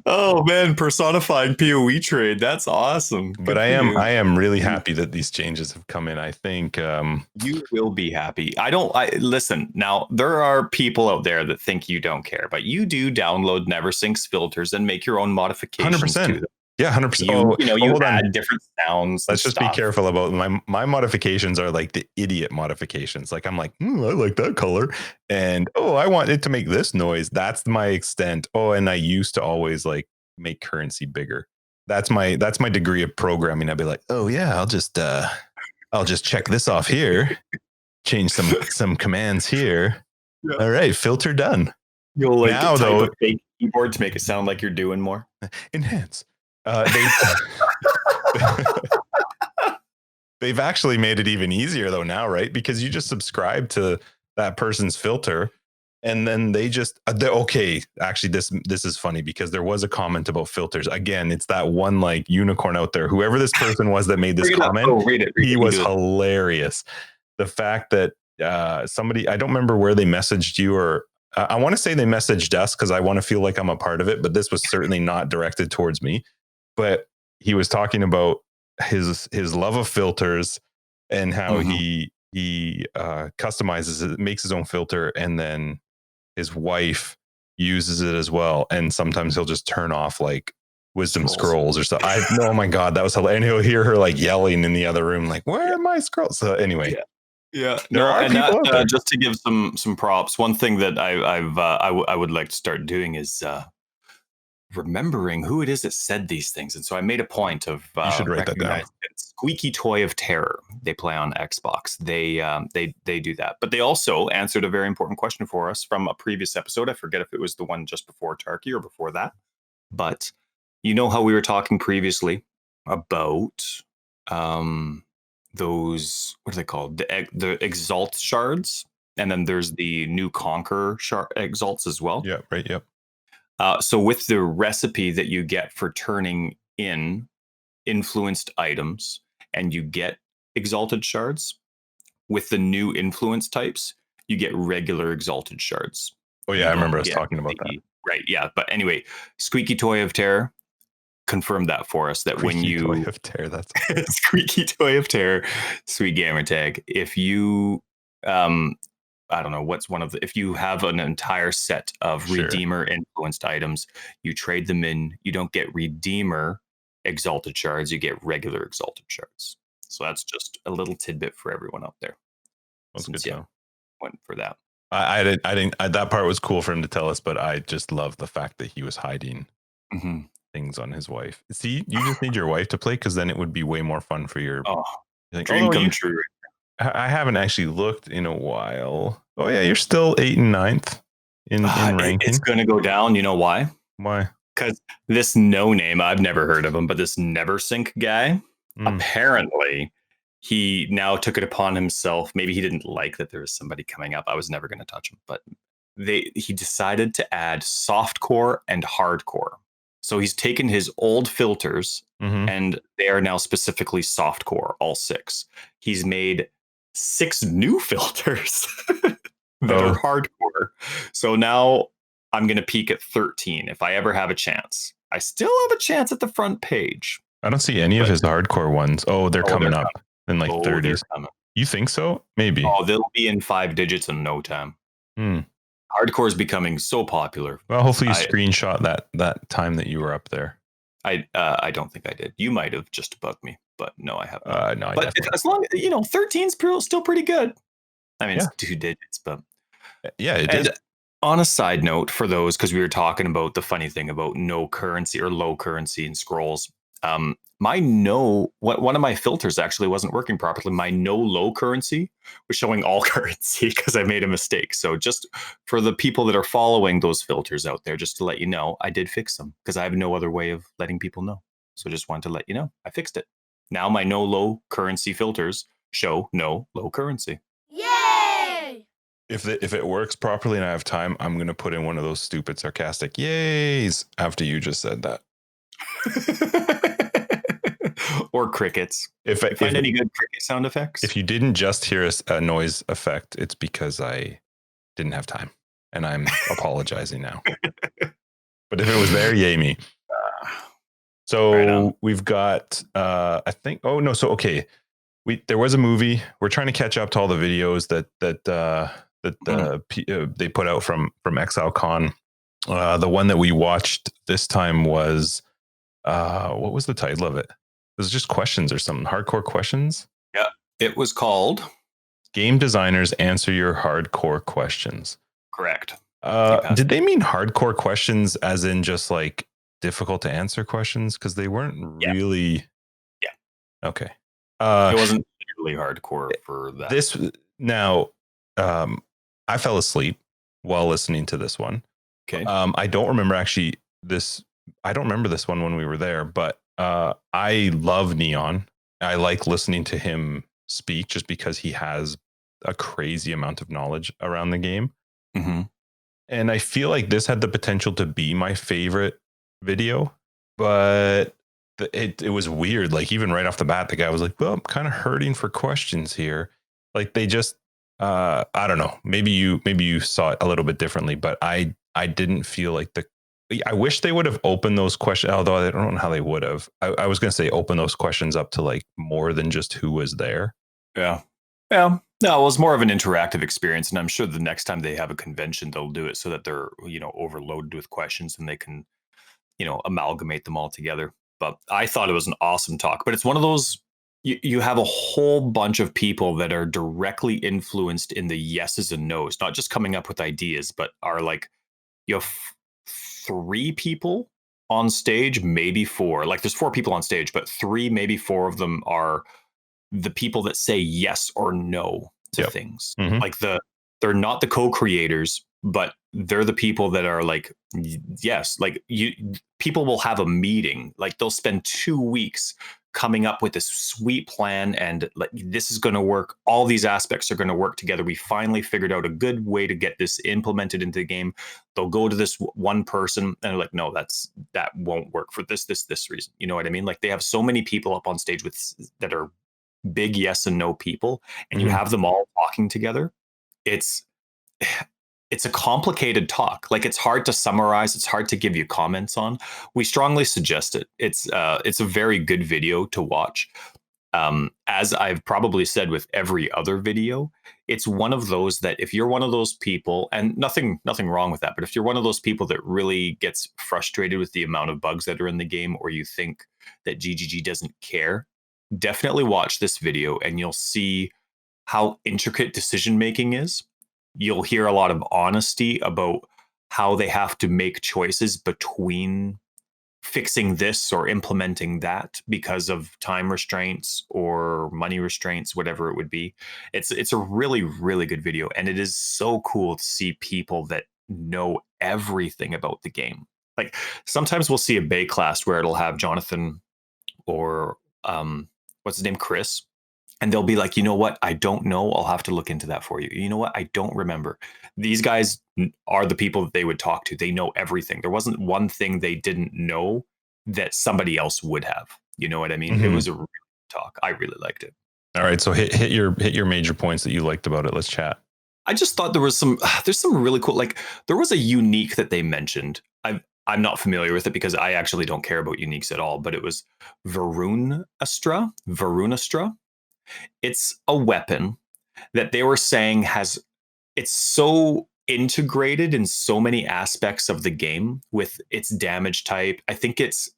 oh man, personifying POE trade. That's awesome. But I am really happy that these changes have come in. I think you will be happy. Listen, now there are people out there that think you don't care, but you do download NeverSync's filters and make your own modifications 100%. to them. Yeah, 100%. You add different sounds. Let's just be careful about my modifications. Are like the idiot modifications. Like, I'm like, I like that color, and I want it to make this noise. That's my extent. And I used to always like make currency bigger. That's my degree of programming. I'd be like, oh yeah, I'll just check this off here, change some commands here. Yeah. All right, filter done. You'll like now type a fake keyboard to make it sound like you're doing more. Enhance. They've actually made it even easier though now, right? Because you just subscribe to that person's filter, and then they just okay. Actually, this is funny, because there was a comment about filters. Again, it's that one like unicorn out there. Whoever this person was that made this comment, read it. He was hilarious. The fact that somebody, I don't remember where they messaged you, or I want to say they messaged us, because I want to feel like I'm a part of it. But this was certainly not directed towards me. But he was talking about his love of filters, and how he customizes it, makes his own filter, and then his wife uses it as well. And sometimes he'll just turn off like wisdom scrolls or something. Oh my God, that was hilarious. And he'll hear her like yelling in the other room, like, where are my scrolls? So anyway. Yeah. Just to give some props, one thing that I would like to start doing is remembering who it is that said these things. And so I made a point of you should write that down. Squeaky Toy of Terror. They play on Xbox. They do that. But they also answered a very important question for us from a previous episode. I forget if it was the one just before Tarky or before that. But you know how we were talking previously about those, what are they called? The Exalt shards. And then there's the new Conquer Exalts as well. Yeah, right. Yep. So with the recipe that you get for turning in influenced items, and you get exalted shards, with the new influence types, you get regular exalted shards. Oh yeah, I remember us talking about that. Right, yeah. But anyway, Squeaky Toy of Terror confirmed that for us, that when you Toy of Terror, that's Squeaky Toy of Terror, sweet gamer tag. If you I don't know what's one of the, if you have an entire set of Redeemer influenced items, you trade them in, you don't get Redeemer exalted shards, you get regular exalted shards. So that's just a little tidbit for everyone out there. That's good to know. Went for that. I didn't that part was cool for him to tell us, but I just love the fact that he was hiding things on his wife. See, you just need your wife to play, because then it would be way more fun for your dream come true. I haven't actually looked in a while. Oh yeah, you're still 8th and 9th in ranking. It's going to go down. You know why? Why? Because this no name, I've never heard of him, but this NeverSync guy, apparently he now took it upon himself. Maybe he didn't like that there was somebody coming up. I was never going to touch him, but he decided to add softcore and hardcore. So he's taken his old filters and they are now specifically softcore, all 6. He's made 6 new filters that are hardcore. So now I'm going to peak at 13 if I ever have a chance. I still have a chance at the front page. I don't see any of his hardcore ones. Oh, they're coming up in like 30s. You think so? Maybe. Oh, they'll be in 5 digits in no time. Hardcore is becoming so popular. Well, hopefully you screenshot that time that you were up there. I don't think I did. You might have just bugged me, but no, I haven't. No, but as long as 13's still pretty good. I mean, it's 2 digits, but yeah, it is. On a side note, for those, because we were talking about the funny thing about no currency or low currency in scrolls. One of my filters actually wasn't working properly. My no low currency was showing all currency because I made a mistake. So just for the people that are following those filters out there, just to let you know, I did fix them because I have no other way of letting people know. So just wanted to let you know I fixed it. Now my no low currency filters show no low currency. Yay! If it works properly and I have time, I'm going to put in one of those stupid sarcastic yays after you just said that. Or crickets. If find any good cricket sound effects. If you didn't just hear a noise effect, it's because I didn't have time, and I'm apologizing now. But if it was there, yay me. So we've got, I think. Oh no! So okay, there was a movie. We're trying to catch up to all the videos that they put out from Exile Con. The one that we watched this time was what was the title of it? It was just questions or something. Hardcore questions. Yeah, it was called Game Designers Answer Your Hardcore Questions. Correct. Did they mean hardcore questions as in just like difficult to answer questions? Because they weren't really. Yeah. Okay. It wasn't really hardcore for that. This now, I fell asleep while listening to this one. Okay. I don't remember actually this. I don't remember this one when we were there, but I love Neon. I like listening to him speak just because he has a crazy amount of knowledge around the game. And I feel like this had the potential to be my favorite video, but it was weird. Like even right off the bat, the guy was like, well, I'm kind of hurting for questions here. Like they just, I don't know, maybe you saw it a little bit differently, but I didn't feel like I wish they would have opened those questions, although I don't know how they would have. I was going to say open those questions up to like more than just who was there. Yeah. No, it was more of an interactive experience. And I'm sure the next time they have a convention, they'll do it so that they're, overloaded with questions and they can, amalgamate them all together. But I thought it was an awesome talk. But it's one of those, you have a whole bunch of people that are directly influenced in the yeses and nos, not just coming up with ideas, but are like, you have 3 people on stage, maybe 4. Like there's 4 people on stage, but 3, maybe 4 of them are the people that say yes or no to things. Like they're not the co-creators, but they're the people that are like, yes, like people will have a meeting, like they'll spend 2 weeks coming up with this sweet plan and like this is going to work. All these aspects are going to work together. We finally figured out a good way to get this implemented into the game. They'll go to this one person and they're like, no, that won't work for this reason. You know what I mean? Like they have so many people up on stage that are big yes and no people, and you have them all talking together. It's a complicated talk. Like it's hard to summarize. It's hard to give you comments on. We strongly suggest it. It's a very good video to watch. As I've probably said with every other video, it's one of those that if you're one of those people, and nothing wrong with that, but if you're one of those people that really gets frustrated with the amount of bugs that are in the game, or you think that GGG doesn't care, definitely watch this video and you'll see how intricate decision making is. You'll hear a lot of honesty about how they have to make choices between fixing this or implementing that because of time restraints or money restraints, whatever it would be. It's a really, really good video. And it is so cool to see people that know everything about the game. Like sometimes we'll see a Bay class where it'll have Jonathan or what's his name, Chris. And they'll be like, you know what? I don't know. I'll have to look into that for you. You know what? I don't remember. These guys are the people that they would talk to. They know everything. There wasn't one thing they didn't know that somebody else would have. You know what I mean? It was a really good talk. I really liked it. All right. So hit your major points that you liked about it. Let's chat. I just thought there's some really cool, like there was a unique that they mentioned. I'm not familiar with it because I actually don't care about uniques at all, but it was Varunastra. It's a weapon that they were saying it's so integrated in so many aspects of the game with its damage type. I think it's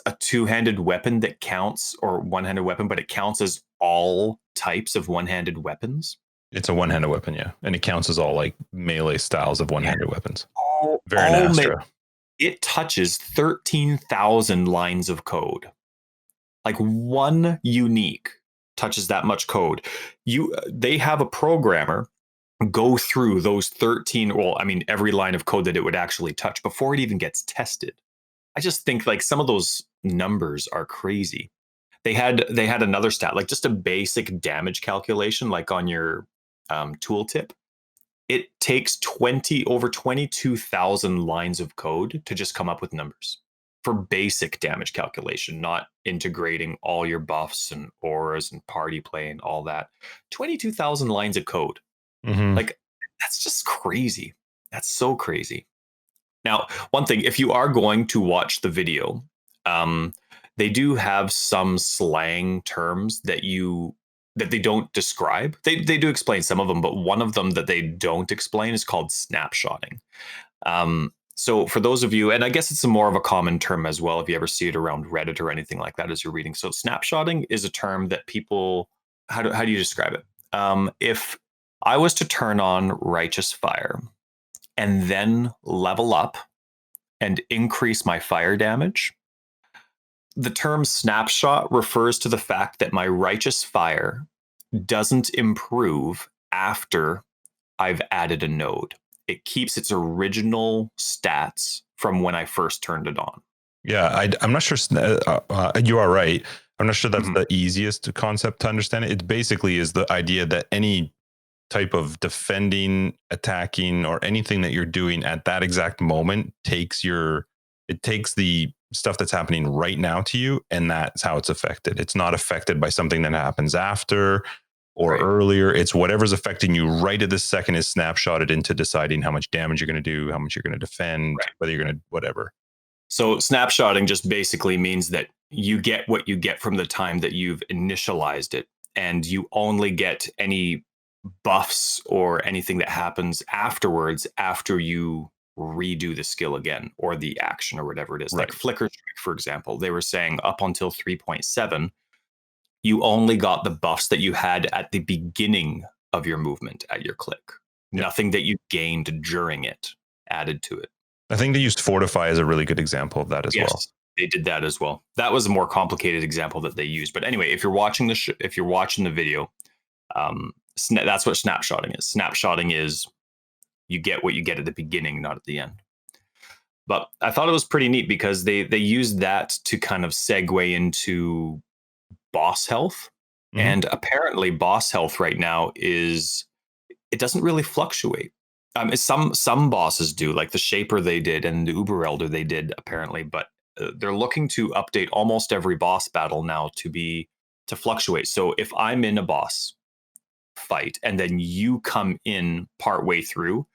a two-handed weapon that counts, or one-handed weapon, but it counts as all types of one-handed weapons. It's a one-handed weapon, yeah, and it counts as all like melee styles of one-handed weapons. Very Astra. It touches 13,000 lines of code. Like one unique touches that much code. They have a programmer go through those 13, well, I mean, every line of code that it would actually touch before it even gets tested. I just think like some of those numbers are crazy. They had another stat, like just a basic damage calculation, like on your tooltip. It takes over 22,000 lines of code to just come up with numbers for basic damage calculation, not integrating all your buffs and auras and party play and all that. 22,000 lines of code. Like, that's just crazy. That's so crazy. Now, one thing, if you are going to watch the video, they do have some slang terms that they don't describe. They do explain some of them, but one of them that they don't explain is called snapshotting. So for those of you, and I guess it's more of a common term as well, if you ever see it around Reddit or anything like that as you're reading. So snapshotting is a term that people, how do you describe it? If I was to turn on Righteous Fire and then level up and increase my fire damage, the term snapshot refers to the fact that my Righteous Fire doesn't improve after I've added a node. It keeps its original stats from when I first turned it on. Yeah, I'm not sure. You are right. I'm not sure that's the easiest concept to understand. It basically is the idea that any type of defending, attacking, or anything that you're doing at that exact moment takes the stuff that's happening right now to you, and that's how it's affected. It's not affected by something that happens after or earlier. It's whatever's affecting you right at this second is snapshotted into deciding how much damage you're going to do, how much you're going to defend, whether you're going to whatever. So snapshotting just basically means that you get what you get from the time that you've initialized it, and you only get any buffs or anything that happens afterwards after you redo the skill again or the action or whatever it is. Like Flicker Strike, for example, they were saying up until 3.7, you only got the buffs that you had at the beginning of your movement at your click. Nothing that you gained during it added to it. I think they used Fortify as a really good example of that as well. They did that as well. That was a more complicated example that they used. But anyway, if you're watching the video, that's what snapshotting is. Snapshotting is you get what you get at the beginning, not at the end. But I thought it was pretty neat because they used that to kind of segue into boss health. And apparently boss health right now it doesn't really fluctuate. Some bosses do, like the Shaper they did and the Uber Elder they did apparently, but they're looking to update almost every boss battle now to fluctuate. So if I'm in a boss fight and then you come in partway through,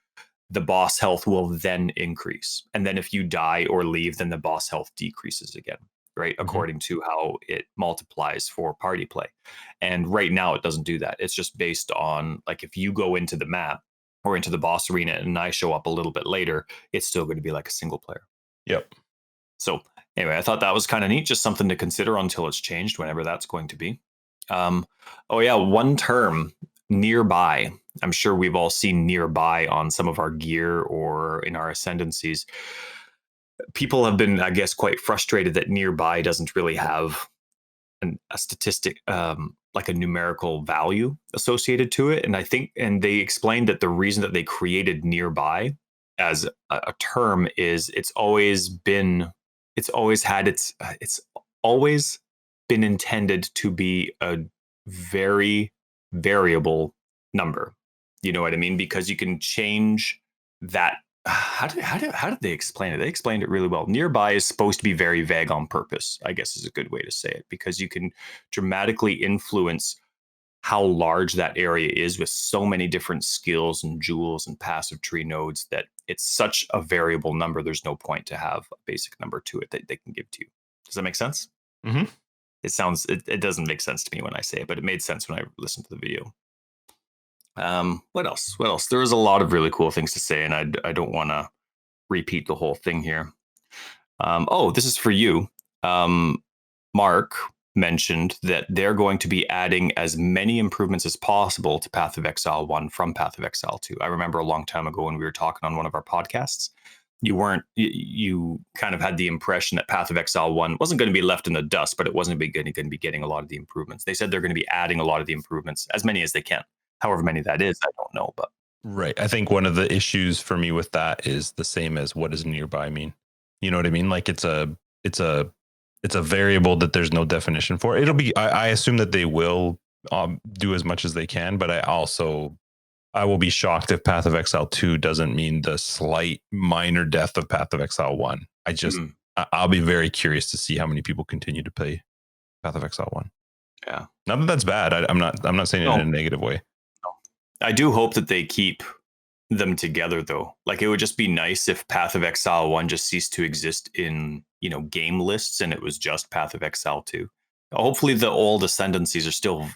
the boss health will then increase. And then if you die or leave, then the boss health decreases again, right? According to how it multiplies for party play. And right now it doesn't do that. It's just based on, like, if you go into the map or into the boss arena and I show up a little bit later, it's still going to be like a single player. Yep. So anyway, I thought that was kind of neat. Just something to consider until it's changed, whenever that's going to be. One term, nearby. I'm sure we've all seen nearby on some of our gear or in our ascendancies. People have been, I guess, quite frustrated that nearby doesn't really have a statistic, like a numerical value associated to it. And they explained that the reason that they created nearby as a term is it's always been intended to be a very variable number. You know what I mean? Because you can change that. How did they explain it? They explained it really well. Nearby is supposed to be very vague on purpose, I guess is a good way to say it, because you can dramatically influence how large that area is with so many different skills and jewels and passive tree nodes that it's such a variable number. There's no point to have a basic number to it that they can give to you. Does that make sense? Mm-hmm. It doesn't make sense to me when I say it, but it made sense when I listened to the video. What else? There was a lot of really cool things to say, and I don't want to repeat the whole thing here. This is for you. Mark mentioned that they're going to be adding as many improvements as possible to Path of Exile 1 from Path of Exile 2. I remember a long time ago when we were talking on one of our podcasts, you kind of had the impression that Path of Exile 1 wasn't going to be left in the dust, but it wasn't going to be getting a lot of the improvements. They said they're going to be adding a lot of the improvements, as many as they can. However many that is, I don't know. But right. I think one of the issues for me with that is the same as what does nearby mean? You know what I mean? Like it's a variable that there's no definition for. It'll be, I assume that they will do as much as they can, but I will be shocked if Path of Exile 2 doesn't mean the slight minor death of Path of Exile 1. I'll be very curious to see how many people continue to play Path of Exile 1. Yeah. Not that that's bad. I'm not saying it in a negative way. I do hope that they keep them together though. Like it would just be nice if Path of Exile 1 just ceased to exist in, game lists and it was just Path of Exile 2. Hopefully the old ascendancies are still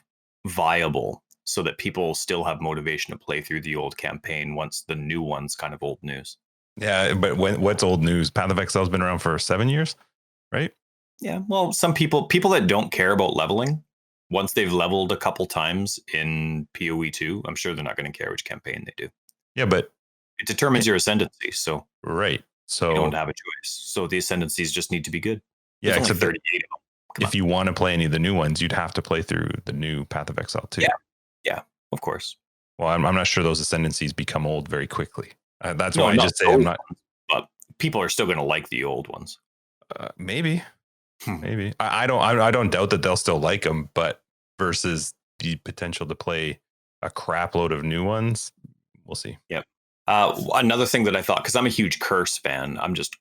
viable so that people still have motivation to play through the old campaign once the new one's kind of old news. Yeah, but what's old news? Path of Exile's been around for 7 years, right? Yeah, well, some people that don't care about leveling, once they've leveled a couple times in POE 2, I'm sure they're not going to care which campaign they do. Yeah, but it determines your ascendancy, so right. So you don't have a choice. So the ascendancies just need to be good. There's except 38 of them. If you want to play any of the new ones, you'd have to play through the new Path of Exile 2. Yeah, of course. Well, I'm not sure those ascendancies become old very quickly. That's why I just say I'm not. But people are still going to like the old ones. Maybe. I don't doubt that they'll still like them, but versus the potential to play a crap load of new ones, we'll see. Yep. Another thing that I thought, because I'm a huge curse fan, I'm just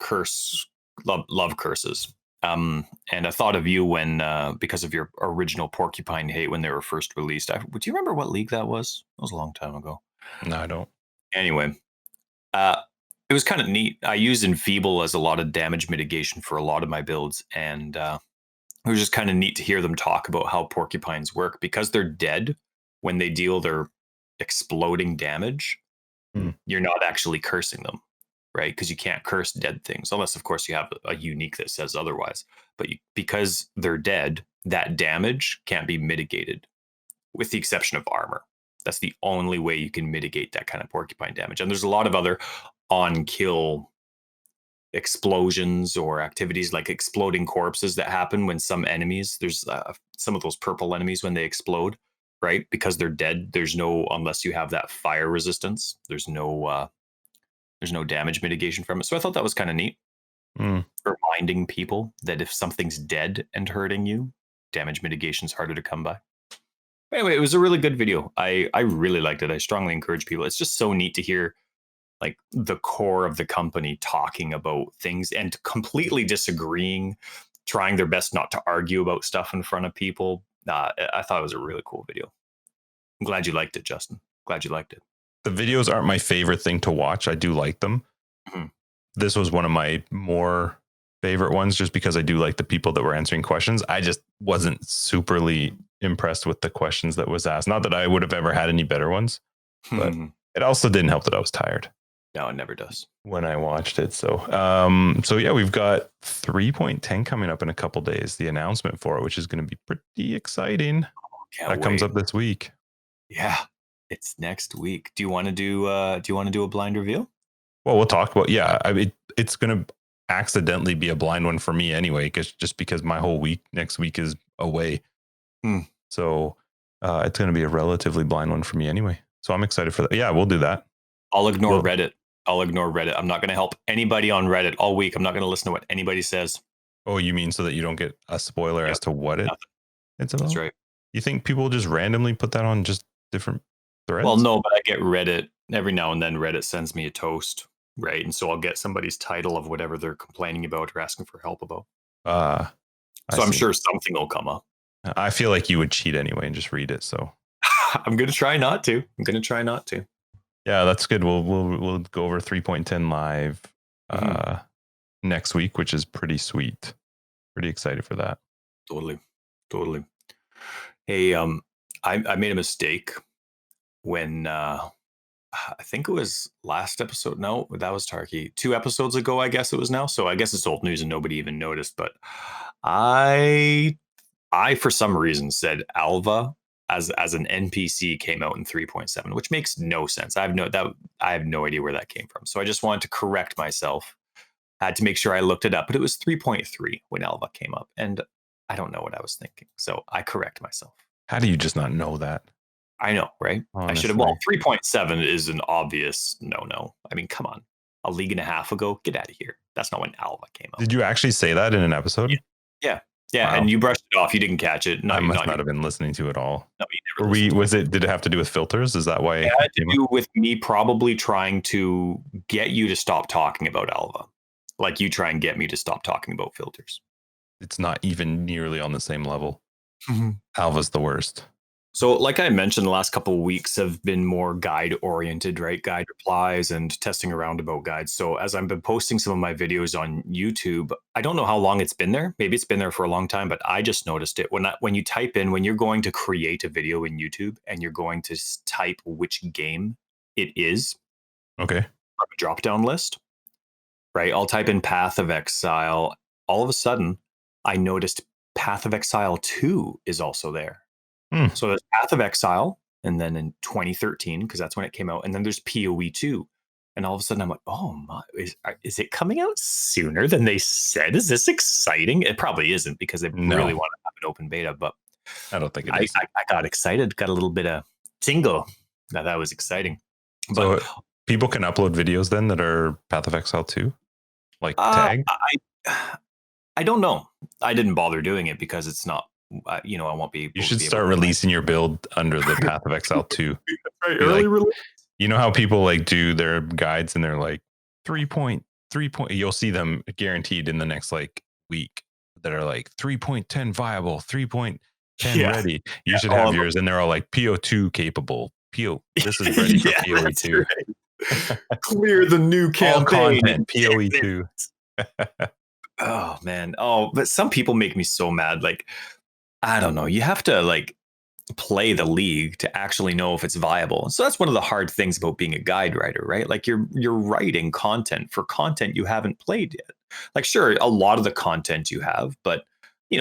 love curses. And I thought of you when, because of your original Porcupine Hate when they were first released. Do you remember what league that was? That was a long time ago. No, I don't. Anyway, it was kind of neat. I use Enfeeble as a lot of damage mitigation for a lot of my builds. And it was just kind of neat to hear them talk about how porcupines work. Because they're dead when they deal their exploding damage, you're not actually cursing them. Right, because you can't curse dead things unless, of course, you have a unique that says otherwise. But because they're dead, that damage can't be mitigated, with the exception of armor. That's the only way you can mitigate that kind of porcupine damage. And there's a lot of other on-kill explosions or activities like exploding corpses that happen when some enemies. There's some of those purple enemies when they explode, right? Because they're dead. There's no, unless you have that fire resistance. There's no damage mitigation from it. So I thought that was kind of neat. Reminding people that if something's dead and hurting you, damage mitigation is harder to come by. Anyway, it was a really good video. I really liked it. I strongly encourage people. It's just so neat to hear like the core of the company talking about things and completely disagreeing, trying their best not to argue about stuff in front of people. I thought it was a really cool video. I'm glad you liked it, Justin. Glad you liked it. The videos aren't my favorite thing to watch. I do like them. Mm-hmm. This was one of my more favorite ones just because I do like the people that were answering questions. I just wasn't superly impressed with the questions that was asked. Not that I would have ever had any better ones, but it also didn't help that I was tired. No, it never does. When I watched it. So yeah, we've got 3.10 coming up in a couple days, the announcement for it, which is going to be pretty exciting. That comes up this week. Yeah. It's next week. Do you want to do a blind reveal? Well, we'll talk about, it's going to accidentally be a blind one for me anyway, because my whole next week is away. So it's going to be a relatively blind one for me anyway. So I'm excited for that. Yeah, we'll do that. I'll ignore Reddit. I'm not going to help anybody on Reddit all week. I'm not going to listen to what anybody says. Oh, you mean so that you don't get a spoiler as to what it's about? That's right. You think people just randomly put that on just different threads? Well, no, but I get Reddit every now and then. Reddit sends me a toast, right? And so I'll get somebody's title of whatever they're complaining about or asking for help about. So I'm sure something will come up. I feel like you would cheat anyway and just read it. So I'm gonna try not to. Yeah, that's good. We'll go over 3.10 live next week, which is pretty sweet. Pretty excited for that. Totally. Hey, I made a mistake when I think it was last episode. No, that was Tarky. 2 episodes ago, I guess it was now. So I guess it's old news and nobody even noticed. But I for some reason said Alva as an NPC came out in 3.7, which makes no sense. I have no idea where that came from. So I just wanted to correct myself. Had to make sure I looked it up, but it was 3.3 when Alva came up, and I don't know what I was thinking. So I correct myself. How do you just not know that? I know, right? Honestly. I should have. Well, 3.7 is an obvious no. I mean, come on. A league and a half ago, get out of here. That's not when Alva came up. Did you actually say that in an episode? Yeah. Wow. And you brushed it off. You didn't catch it. No, I must not have been listening to it all. No, you never. Did it have to do with filters? Is that why? It had to do with me probably trying to get you to stop talking about Alva, like you try and get me to stop talking about filters. It's not even nearly on the same level. Alva's the worst. So like I mentioned, the last couple of weeks have been more guide oriented, right? Guide replies and testing around about guides. So as I've been posting some of my videos on YouTube, I don't know how long it's been there. Maybe it's been there for a long time, but I just noticed it when you type in, when you're going to create a video in YouTube and you're going to type which game it is. Okay. From a drop-down list, right? I'll type in Path of Exile. All of a sudden, I noticed Path of Exile 2 is also there. So there's Path of Exile, and then in 2013, because that's when it came out, and then there's POE 2. And all of a sudden I'm like, oh my, is it coming out sooner than they said? Is this exciting? It probably isn't, because they really want to have an open beta, but I don't think it is. I got excited, got a little bit of tingle. That was exciting. So people can upload videos then that are Path of Exile 2? Like tagged? I don't know. I didn't bother doing it because it's not, I won't be. You should start releasing your build under the Path of Exile 2. Right, early release. You know how people like do their guides and they're like 3.3. You'll see them guaranteed in the next like week that are like 3.10 viable, 3.10 ready. You should have yours, and they're all like PO2 capable. This is ready for POE2. Right. Clear the new campaign. All content, POE2. Oh man. Oh, but some people make me so mad. Like, I don't know. You have to like play the league to actually know if it's viable. So that's one of the hard things about being a guide writer, right? Like you're writing content for content you haven't played yet. Like, sure, a lot of the content you have, but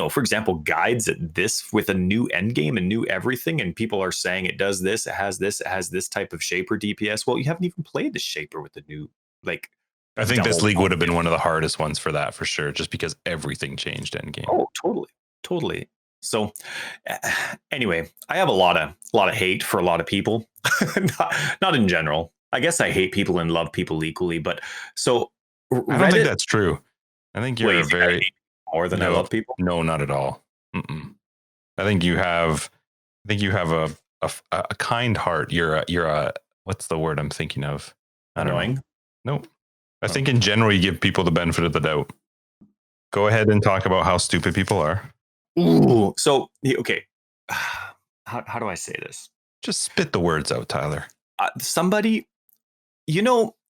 for example, guides at this with a new end game and new everything, and people are saying it does this, it has this type of shaper DPS. Well, you haven't even played the shaper with the new like. I think this league would have been one of the hardest ones for that, for sure, just because everything changed end game. Oh, totally. So anyway, I have a lot of hate for a lot of people. not in general. I guess I hate people and love people equally, but so I don't think that's true. I think you're more than I love people. No, not at all. I think you have a kind heart. You're a what's the word I'm thinking of? Annoying? Nope. I think in general you give people the benefit of the doubt. Go ahead and talk about how stupid people are. Ooh. So okay. How do I say this? Just spit the words out, Tyler. Somebody,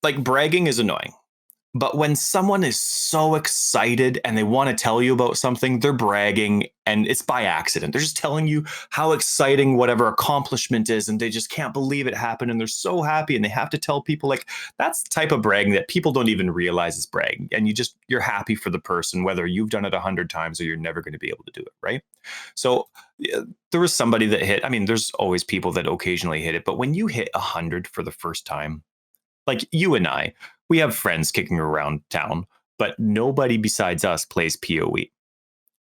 like bragging is annoying. But when someone is so excited and they want to tell you about something, they're bragging, and it's by accident. They're just telling you how exciting whatever accomplishment is, and they just can't believe it happened, and they're so happy, and they have to tell people. Like, that's the type of bragging that people don't even realize is bragging, and you're happy for the person, whether you've done it 100 times or you're never going to be able to do it, right? So there was somebody that hit. I mean, there's always people that occasionally hit it, but when you hit 100 for the first time, like you and I, we have friends kicking around town, but nobody besides us plays POE.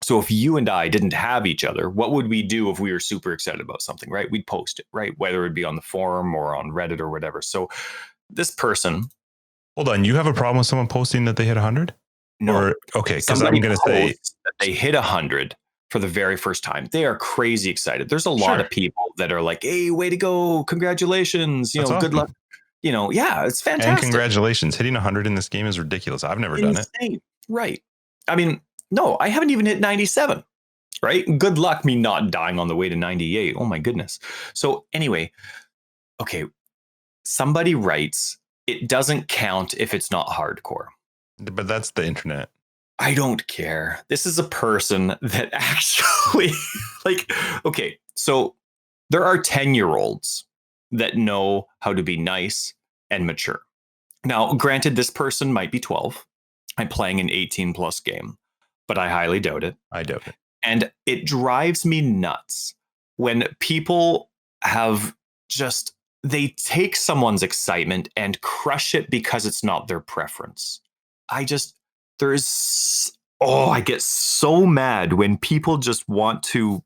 So if you and I didn't have each other, what would we do if we were super excited about something, right? We'd post it, right? Whether it be on the forum or on Reddit or whatever. So this person. Hold on. You have a problem with someone posting that they hit 100? No. Okay. Because I'm going to say that they hit 100, for the very first time, they are crazy excited. There's a lot of people that are like, hey, way to go. Congratulations. That's Good awesome. luck. Yeah, it's fantastic. And congratulations. Hitting 100 in this game is ridiculous. I've never done it. Right. I mean, no, I haven't even hit 97. Right. Good luck me not dying on the way to 98. Oh, my goodness. So anyway, okay. Somebody writes, it doesn't count if it's not hardcore. But that's the internet. I don't care. This is a person that actually okay, so there are 10-year-olds that know how to be nice and mature. Now, granted, this person might be 12. I'm playing an 18 plus game, but I highly doubt it. I doubt it. And it drives me nuts when people have just, they take someone's excitement and crush it because it's not their preference. I get so mad when people just want to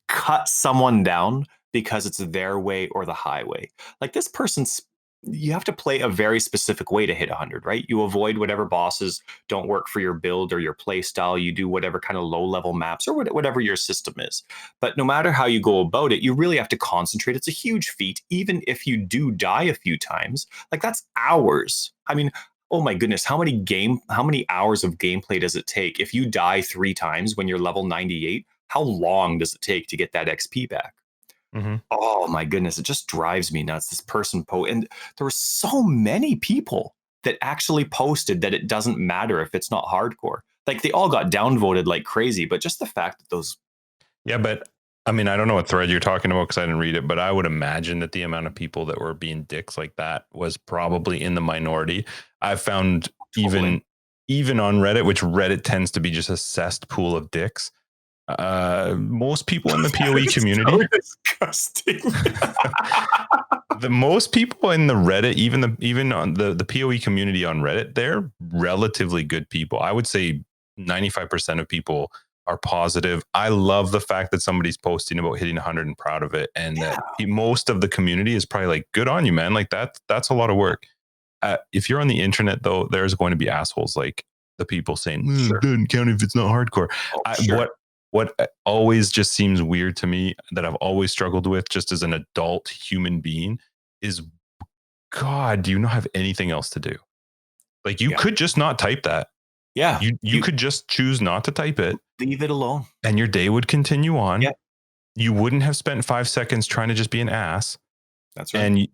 cut someone down because it's their way or the highway. Like this person's, you have to play a very specific way to hit 100, right? You avoid whatever bosses don't work for your build or your play style. You do whatever kind of low level maps or whatever your system is. But no matter how you go about it, you really have to concentrate. It's a huge feat. Even if you do die a few times, like that's hours. I mean, oh my goodness, how many hours of gameplay does it take? If you die 3 times when you're level 98, how long does it take to get that XP back? Mm-hmm. Oh my goodness, it just drives me nuts. This person and there were so many people that actually posted that it doesn't matter if it's not hardcore. Like they all got downvoted like crazy, but just the fact that those. Yeah, but I mean, I don't know what thread you're talking about because I didn't read it, but I would imagine that the amount of people that were being dicks like that was probably in the minority. I've found even on Reddit, which Reddit tends to be just a cesspool of dicks. Most people in the POE community, so disgusting. the most people in the Reddit, even on the POE community on Reddit, they're relatively good people. I would say 95% of people are positive. I love the fact that somebody's posting about hitting 100 and proud of it, and that most of the community is probably like, "Good on you, man!" Like that's a lot of work. If you're on the internet, though, there's going to be assholes like the people saying, "It doesn't count if it's not hardcore." What always just seems weird to me that I've always struggled with just as an adult human being is, God, do you not have anything else to do? Like you could just not type that. Yeah. You could just choose not to type it. Leave it alone. And your day would continue on. Yeah. You wouldn't have spent 5 seconds trying to just be an ass. That's right.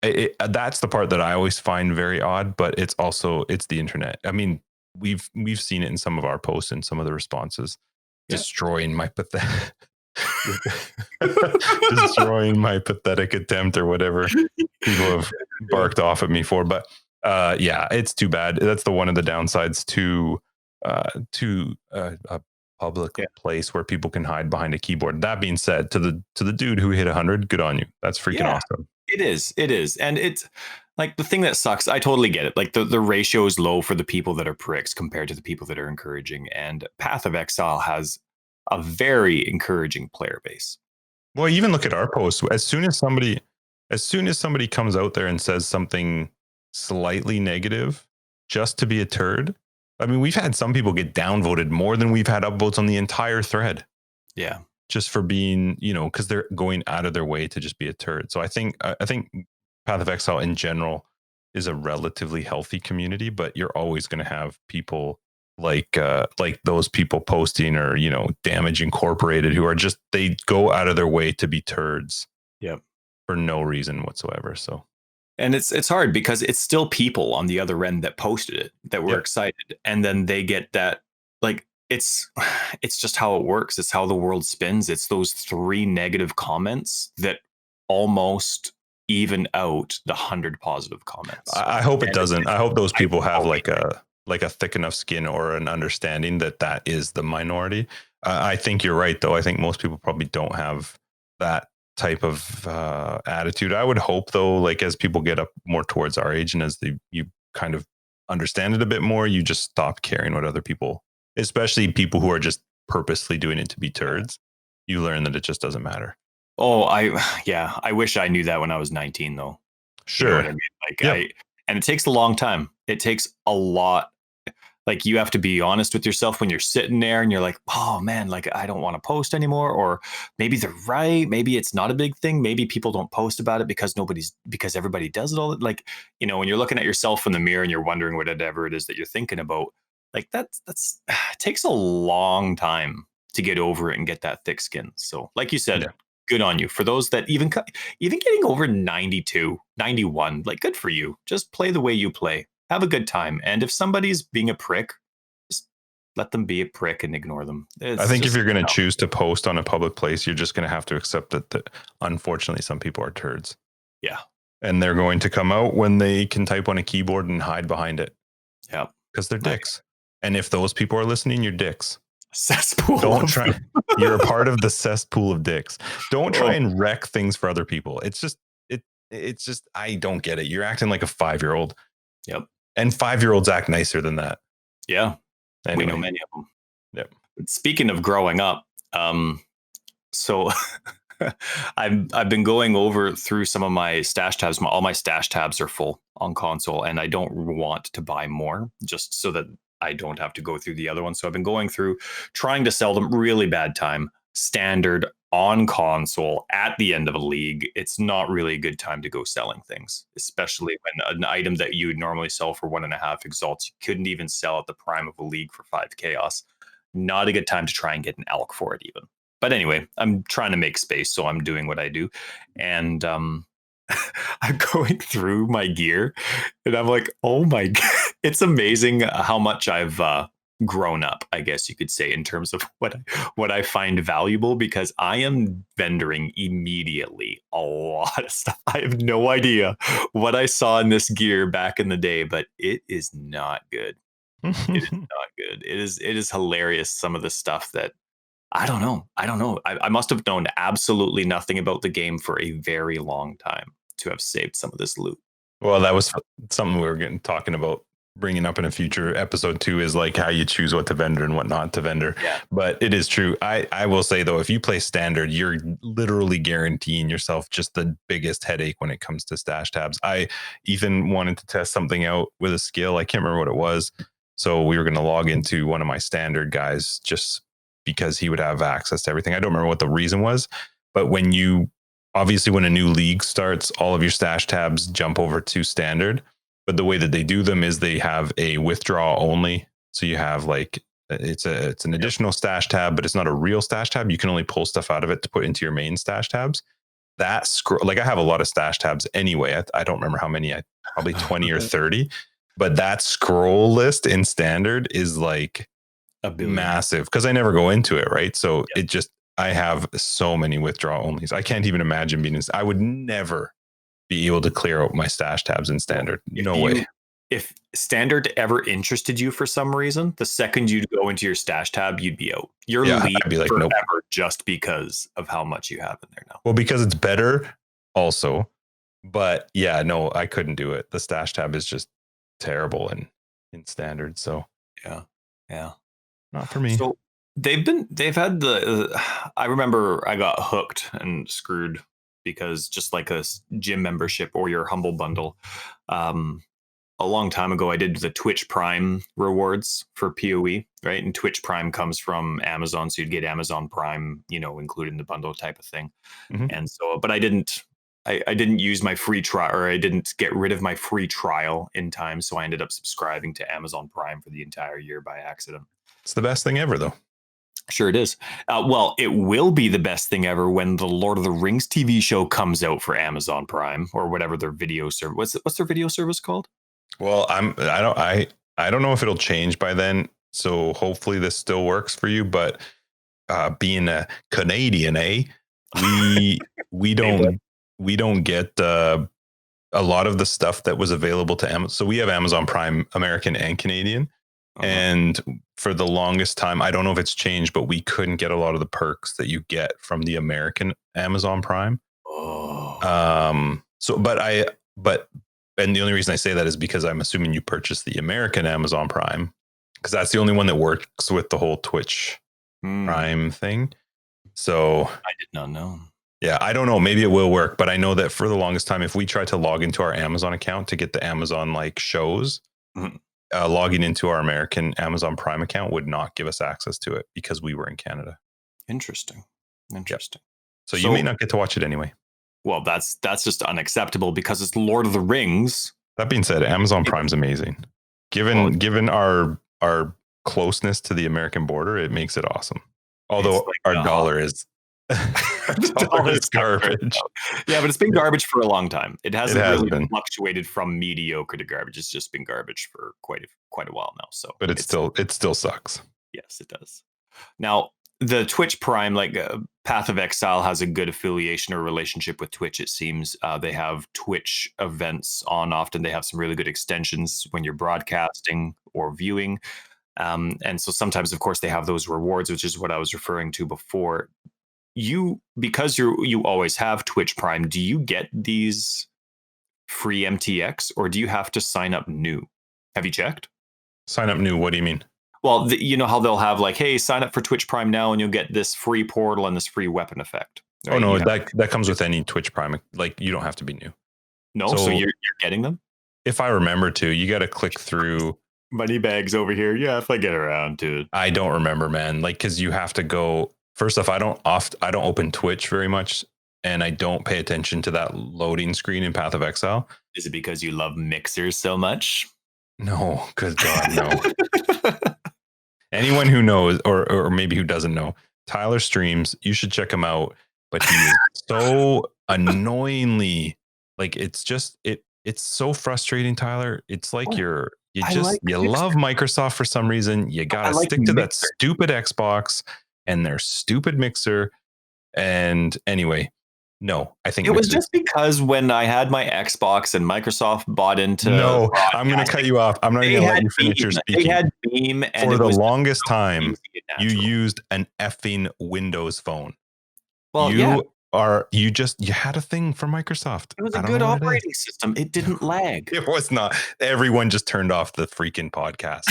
And that's the part that I always find very odd, but it's the internet. I mean, we've seen it in some of our posts and some of the responses. Destroying my pathetic attempt or whatever people have barked off at me for. But it's too bad. That's one of the downsides to a public place where people can hide behind a keyboard. That being said, to the dude who hit 100, good on you. That's freaking awesome. It is. And it's like the thing that sucks. I totally get it. Like the ratio is low for the people that are pricks compared to the people that are encouraging. And Path of Exile has a very encouraging player base. Well, even look at our posts. As soon as somebody comes out there and says something slightly negative just to be a turd, I mean, we've had some people get downvoted more than we've had upvotes on the entire thread. Yeah. Just for being, because they're going out of their way to just be a turd. So I think Path of Exile in general is a relatively healthy community, but you're always going to have people like those people posting or, Damage Incorporated who are just, they go out of their way to be turds. Yep. For no reason whatsoever. So. And it's hard because it's still people on the other end that posted it that were excited. And then they get that, like, it's just how it works. It's how the world spins. It's those 3 negative comments that almost even out the 100 positive comments. I hope it doesn't. I hope those people have like a thick enough skin or an understanding that is the minority. I think you're right, though. I think most people probably don't have that type of attitude. I would hope, though, like as people get up more towards our age and as you kind of understand it a bit more, you just stop caring what other people, especially people who are just purposely doing it to be turds. You learn that it just doesn't matter. Oh, I wish I knew that when I was 19, though. Sure. You know what I mean? And it takes a long time. It takes a lot. Like you have to be honest with yourself when you're sitting there and you're like, oh man, like I don't want to post anymore. Or maybe they're right. Maybe it's not a big thing. Maybe people don't post about it because everybody does it all. Like, when you're looking at yourself in the mirror and you're wondering whatever it is that you're thinking about, like that's it takes a long time to get over it and get that thick skin. So like you said, good on you. For those that even getting over 92, 91, like good for you. Just play the way you play. Have a good time. And if somebody's being a prick, just let them be a prick and ignore them. I think if you're going to choose to post on a public place, you're just going to have to accept that unfortunately some people are turds. Yeah. And they're going to come out when they can type on a keyboard and hide behind it. Yeah. Because they're dicks. And if those people are listening, you're dicks. Cesspool. Don't try. You're a part of the cesspool of dicks. Don't try and wreck things for other people. It's just, I don't get it. You're acting like a 5-year-old. Yep. And 5-year-olds act nicer than that. Yeah. Anyway. We know many of them. Yep. Speaking of growing up, so I've been going over through some of my stash tabs. All my stash tabs are full on console, and I don't want to buy more just so that I don't have to go through the other ones. So I've been going through trying to sell them. Really bad time. Standard on console at the end of a league. It's not really a good time to go selling things, especially when an item that you would normally sell for 1.5 exalts, you couldn't even sell at the prime of a league for 5 chaos. Not a good time to try and get an elk for it even. But anyway, I'm trying to make space, so I'm doing what I do. And I'm going through my gear and I'm like, oh my God, it's amazing how much I've grown up, I guess you could say, in terms of what I find valuable, because I am vendoring immediately a lot of stuff. I have no idea what I saw in this gear back in the day, but it is not good. It is not good. It is hilarious. Some of the stuff that I don't know. I must have known absolutely nothing about the game for a very long time to have saved some of this loot. Well, that was something we were talking about bringing up in a future episode too, is like how you choose what to vendor and what not to vendor. Yeah. But it is true. I will say though, if you play standard, you're literally guaranteeing yourself just the biggest headache when it comes to stash tabs. Ethan wanted to test something out with a skill. I can't remember what it was. So we were going to log into one of my standard guys just because he would have access to everything. I don't remember what the reason was, but when a new league starts, all of your stash tabs jump over to standard. But the way that they do them is they have a withdraw only. So you have like, it's an additional stash tab, but it's not a real stash tab. You can only pull stuff out of it to put into your main stash tabs. That I have a lot of stash tabs anyway. I don't remember how many, probably 20 or 30. But that scroll list in standard is like massive because I never go into it, right? So I have so many withdraw onlys. I can't even imagine I would never be able to clear out my stash tabs in standard. No way. If standard ever interested you for some reason, the second you go into your stash tab, you'd be out. You're leaving like, forever nope. Just because of how much you have in there now. Well, because it's better also. But yeah, no, I couldn't do it. The stash tab is just terrible in standard. So yeah. Not for me. So they've had I remember I got hooked and screwed because just like a gym membership or your Humble Bundle, a long time ago, I did the Twitch Prime rewards for POE, right? And Twitch Prime comes from Amazon. So you'd get Amazon Prime, included in the bundle type of thing. Mm-hmm. And so, but I didn't use my free trial, or I didn't get rid of my free trial in time. So I ended up subscribing to Amazon Prime for the entire year by accident. It's the best thing ever, though. Sure it is. Well, it will be the best thing ever when the Lord of the Rings TV show comes out for Amazon Prime or whatever their video service. What's their video service called? Well, I don't know if it'll change by then. So hopefully this still works for you. But being a Canadian, we don't get a lot of the stuff that was available to Amazon. So we have Amazon Prime, American and Canadian. Uh-huh. And for the longest time, I don't know if it's changed, but we couldn't get a lot of the perks that you get from the American Amazon Prime. Oh. And the only reason I say that is because I'm assuming you purchased the American Amazon Prime, because that's the only one that works with the whole Twitch Prime thing. So I did not know. Yeah, I don't know. Maybe it will work, but I know that for the longest time, if we try to log into our Amazon account to get the Amazon like shows, logging into our American Amazon Prime account would not give us access to it because we were in Canada. Interesting. Yep. So you may not get to watch it anyway. Well, that's just unacceptable because it's Lord of the Rings. That being said, Amazon Prime's amazing. Given our closeness to the American border, it makes it awesome. Although like our dollar is garbage. Yeah, but it's been garbage for a long time. It hasn't really fluctuated from mediocre to garbage. It's just been garbage for quite a while now. So, but it still sucks. Yes, it does. Now, the Twitch Prime, like Path of Exile, has a good affiliation or relationship with Twitch. It seems they have Twitch events on. Often they have some really good extensions when you're broadcasting or viewing. And so sometimes, of course, they have those rewards, which is what I was referring to before. Because you always have Twitch Prime, do you get these free MTX or do you have to sign up new? Have you checked? Sign up new? What do you mean? Well, you know how they'll have like, hey, sign up for Twitch Prime now and you'll get this free portal and this free weapon effect. Right? Oh, no, that comes with any Twitch Prime. Like, you don't have to be new. No, so you're getting them? If I remember to, you got to click through. Money bags over here. Yeah, if I get around to it. I don't remember, man. Like, because you have to go. First off, I don't open Twitch very much, and I don't pay attention to that loading screen in Path of Exile. Is it because you love mixers so much? No, good God, no. Anyone who knows, or maybe who doesn't know, Tyler streams. You should check him out. But he is so annoyingly, like, it's so frustrating, Tyler. It's like you love Microsoft for some reason. You gotta stick to that stupid Xbox and their stupid mixer. And anyway, no, I think it was just because when I had my Xbox and Microsoft bought into. No, I'm going to cut you off. I'm not going to let you finish your speaking. They had Beam, and for the longest time, you used an effing Windows phone. Well, you had a thing for Microsoft. It was a good operating system. It didn't lag. It was not. Everyone just turned off the freaking podcast.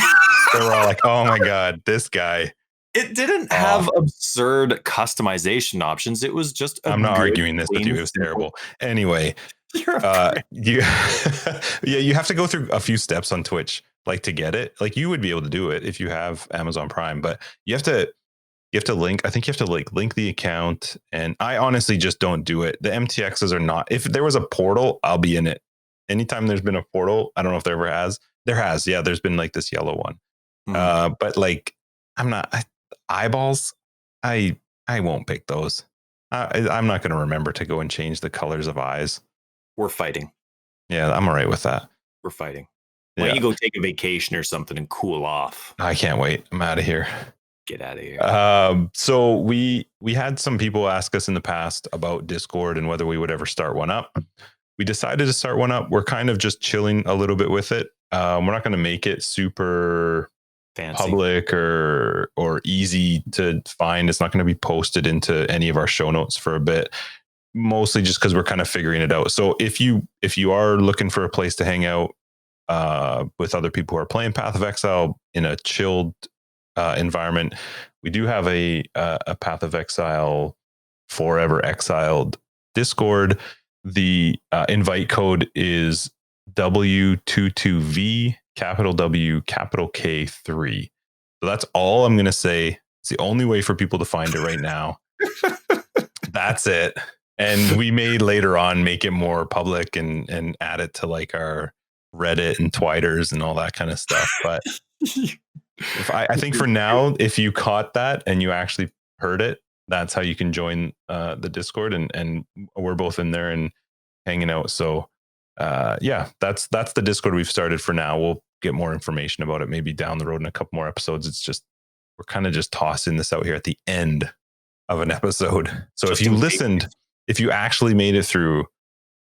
They were all like, "Oh my God, this guy." It didn't have absurd customization options. It was just. I'm not arguing this with you. It was terrible. Anyway, you have to go through a few steps on Twitch, like, to get it. Like, you would be able to do it if you have Amazon Prime, but you have to link. I think you have to link the account, and I honestly just don't do it. The MTXs are not. If there was a portal, I'll be in it. Anytime there's been a portal, I don't know if there ever has. There has, yeah. There's been like this yellow one, but like, I'm not. Eyeballs, I won't pick those. I'm not going to remember to go and change the colors of eyes. We're fighting. Yeah, I'm all right with that. We're fighting. Why don't you go take a vacation or something and cool off? I can't wait. I'm out of here. Get out of here. So we had some people ask us in the past about Discord and whether we would ever start one up. We decided to start one up. We're kind of just chilling a little bit with it. We're not going to make it super fancy, public or easy to find. It's not going to be posted into any of our show notes for a bit, mostly just because we're kind of figuring it out. So if you are looking for a place to hang out with other people who are playing Path of Exile in a chilled environment, we do have a Path of Exile Forever Exiled Discord. The invite code is W22V capital W capital K3. So that's all I'm going to say. It's the only way for people to find it right now. That's it. And we may later on make it more public and add it to like our Reddit and Twitters and all that kind of stuff. But I think for now, if you caught that and you actually heard it, that's how you can join the Discord, and we're both in there and hanging out. So that's the Discord we've started for now. We'll get more information about it maybe down the road in a couple more episodes. It's just, we're kind of just tossing this out here at the end of an episode. So just if you listened, if you actually made it through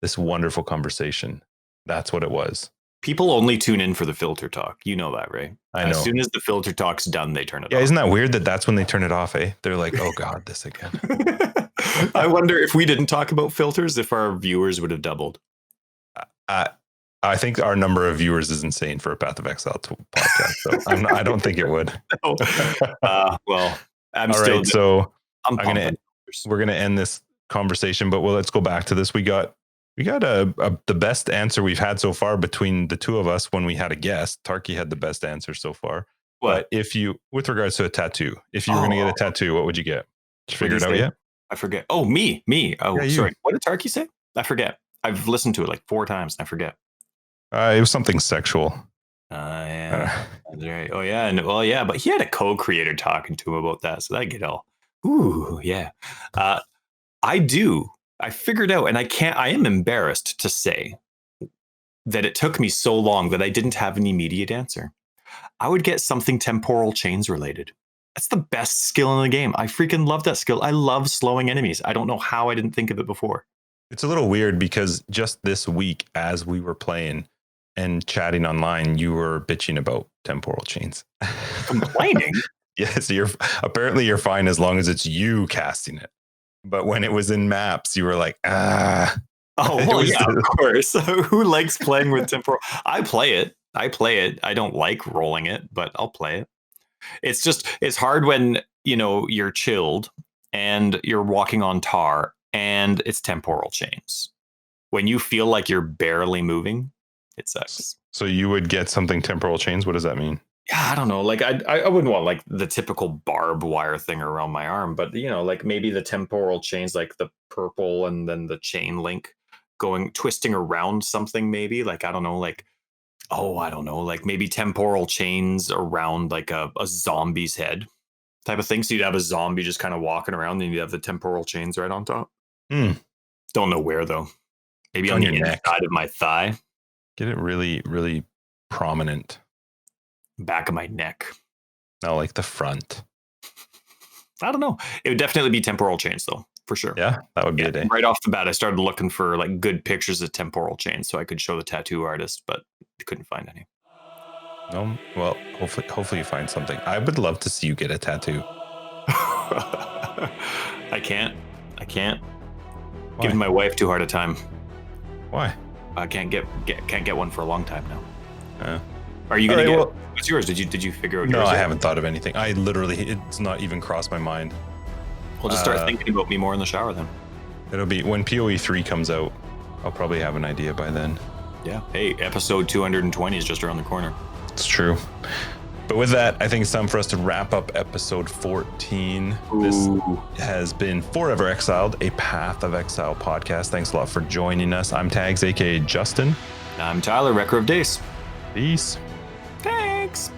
this wonderful conversation, that's what it was. People only tune in for the filter talk. You know that, right? I know. As soon as the filter talk's done, they turn it off. Yeah, isn't that weird that that's when they turn it off, eh? They're like, oh God, this again. I wonder if we didn't talk about filters, if our viewers would have doubled. I think our number of viewers is insane for a Path of Exile podcast. So I don't think it would. No. Well, we're going to end this conversation, but let's go back to this. We got We got the best answer we've had so far between the two of us when we had a guest. Tarky had the best answer so far. What? But with regards to a tattoo, if you were going to get a tattoo, what would you get? Did you figure it out yet? I forget. Oh, me. Oh, yeah, sorry. What did Tarky say? I forget. I've listened to it like 4 times and I forget. It was something sexual. Yeah. Right. Oh, yeah. And well, yeah, but he had a co-creator talking to him about that. So that get all, ooh, yeah. I figured out, and I am embarrassed to say that it took me so long that I didn't have an immediate answer. I would get something temporal chains related. That's the best skill in the game. I freaking love that skill. I love slowing enemies. I don't know how I didn't think of it before. It's a little weird because just this week, as we were playing and chatting online, you were bitching about temporal chains. Complaining? Yes, apparently you're fine as long as it's you casting it. But when it was in maps, you were like, ah. Oh, well, yeah, of course. Who likes playing with temporal? I play it. I don't like rolling it, but I'll play it. It's hard when, you're chilled and you're walking on tar and it's temporal chains. When you feel like you're barely moving, it sucks. So you would get something temporal chains? What does that mean? Yeah, I don't know. Like I wouldn't want like the typical barbed wire thing around my arm, but like maybe the temporal chains, like the purple and then the chain link twisting around something, maybe like, I don't know, like, I don't know, like maybe temporal chains around like a zombie's head type of thing. So you'd have a zombie just kind of walking around and you'd have the temporal chains right on top. Don't know where though. Maybe on the inside of my thigh. Get it really, really prominent. Back of my neck. No, like the front. I don't know. It would definitely be temporal chains though, for sure. Yeah, that would be a day. Right off the bat, I started looking for like good pictures of temporal chains so I could show the tattoo artist, but couldn't find any. No, well, hopefully you find something. I would love to see you get a tattoo. I can't. Why? Giving my wife too hard a time. Why? I can't get one for a long time now. Are you gonna get? What's yours? Did you figure out? No, yours I haven't thought of anything. It's not even crossed my mind. Well, just start thinking about me more in the shower then. It'll be when POE 3 comes out. I'll probably have an idea by then. Yeah. Hey, episode 220 is just around the corner. It's true. But with that, I think it's time for us to wrap up episode 14. Ooh. This has been Forever Exiled, a Path of Exile podcast. Thanks a lot for joining us. I'm Tags, aka Justin. I'm Tyler, Wrecker of Days. Peace. Thanks.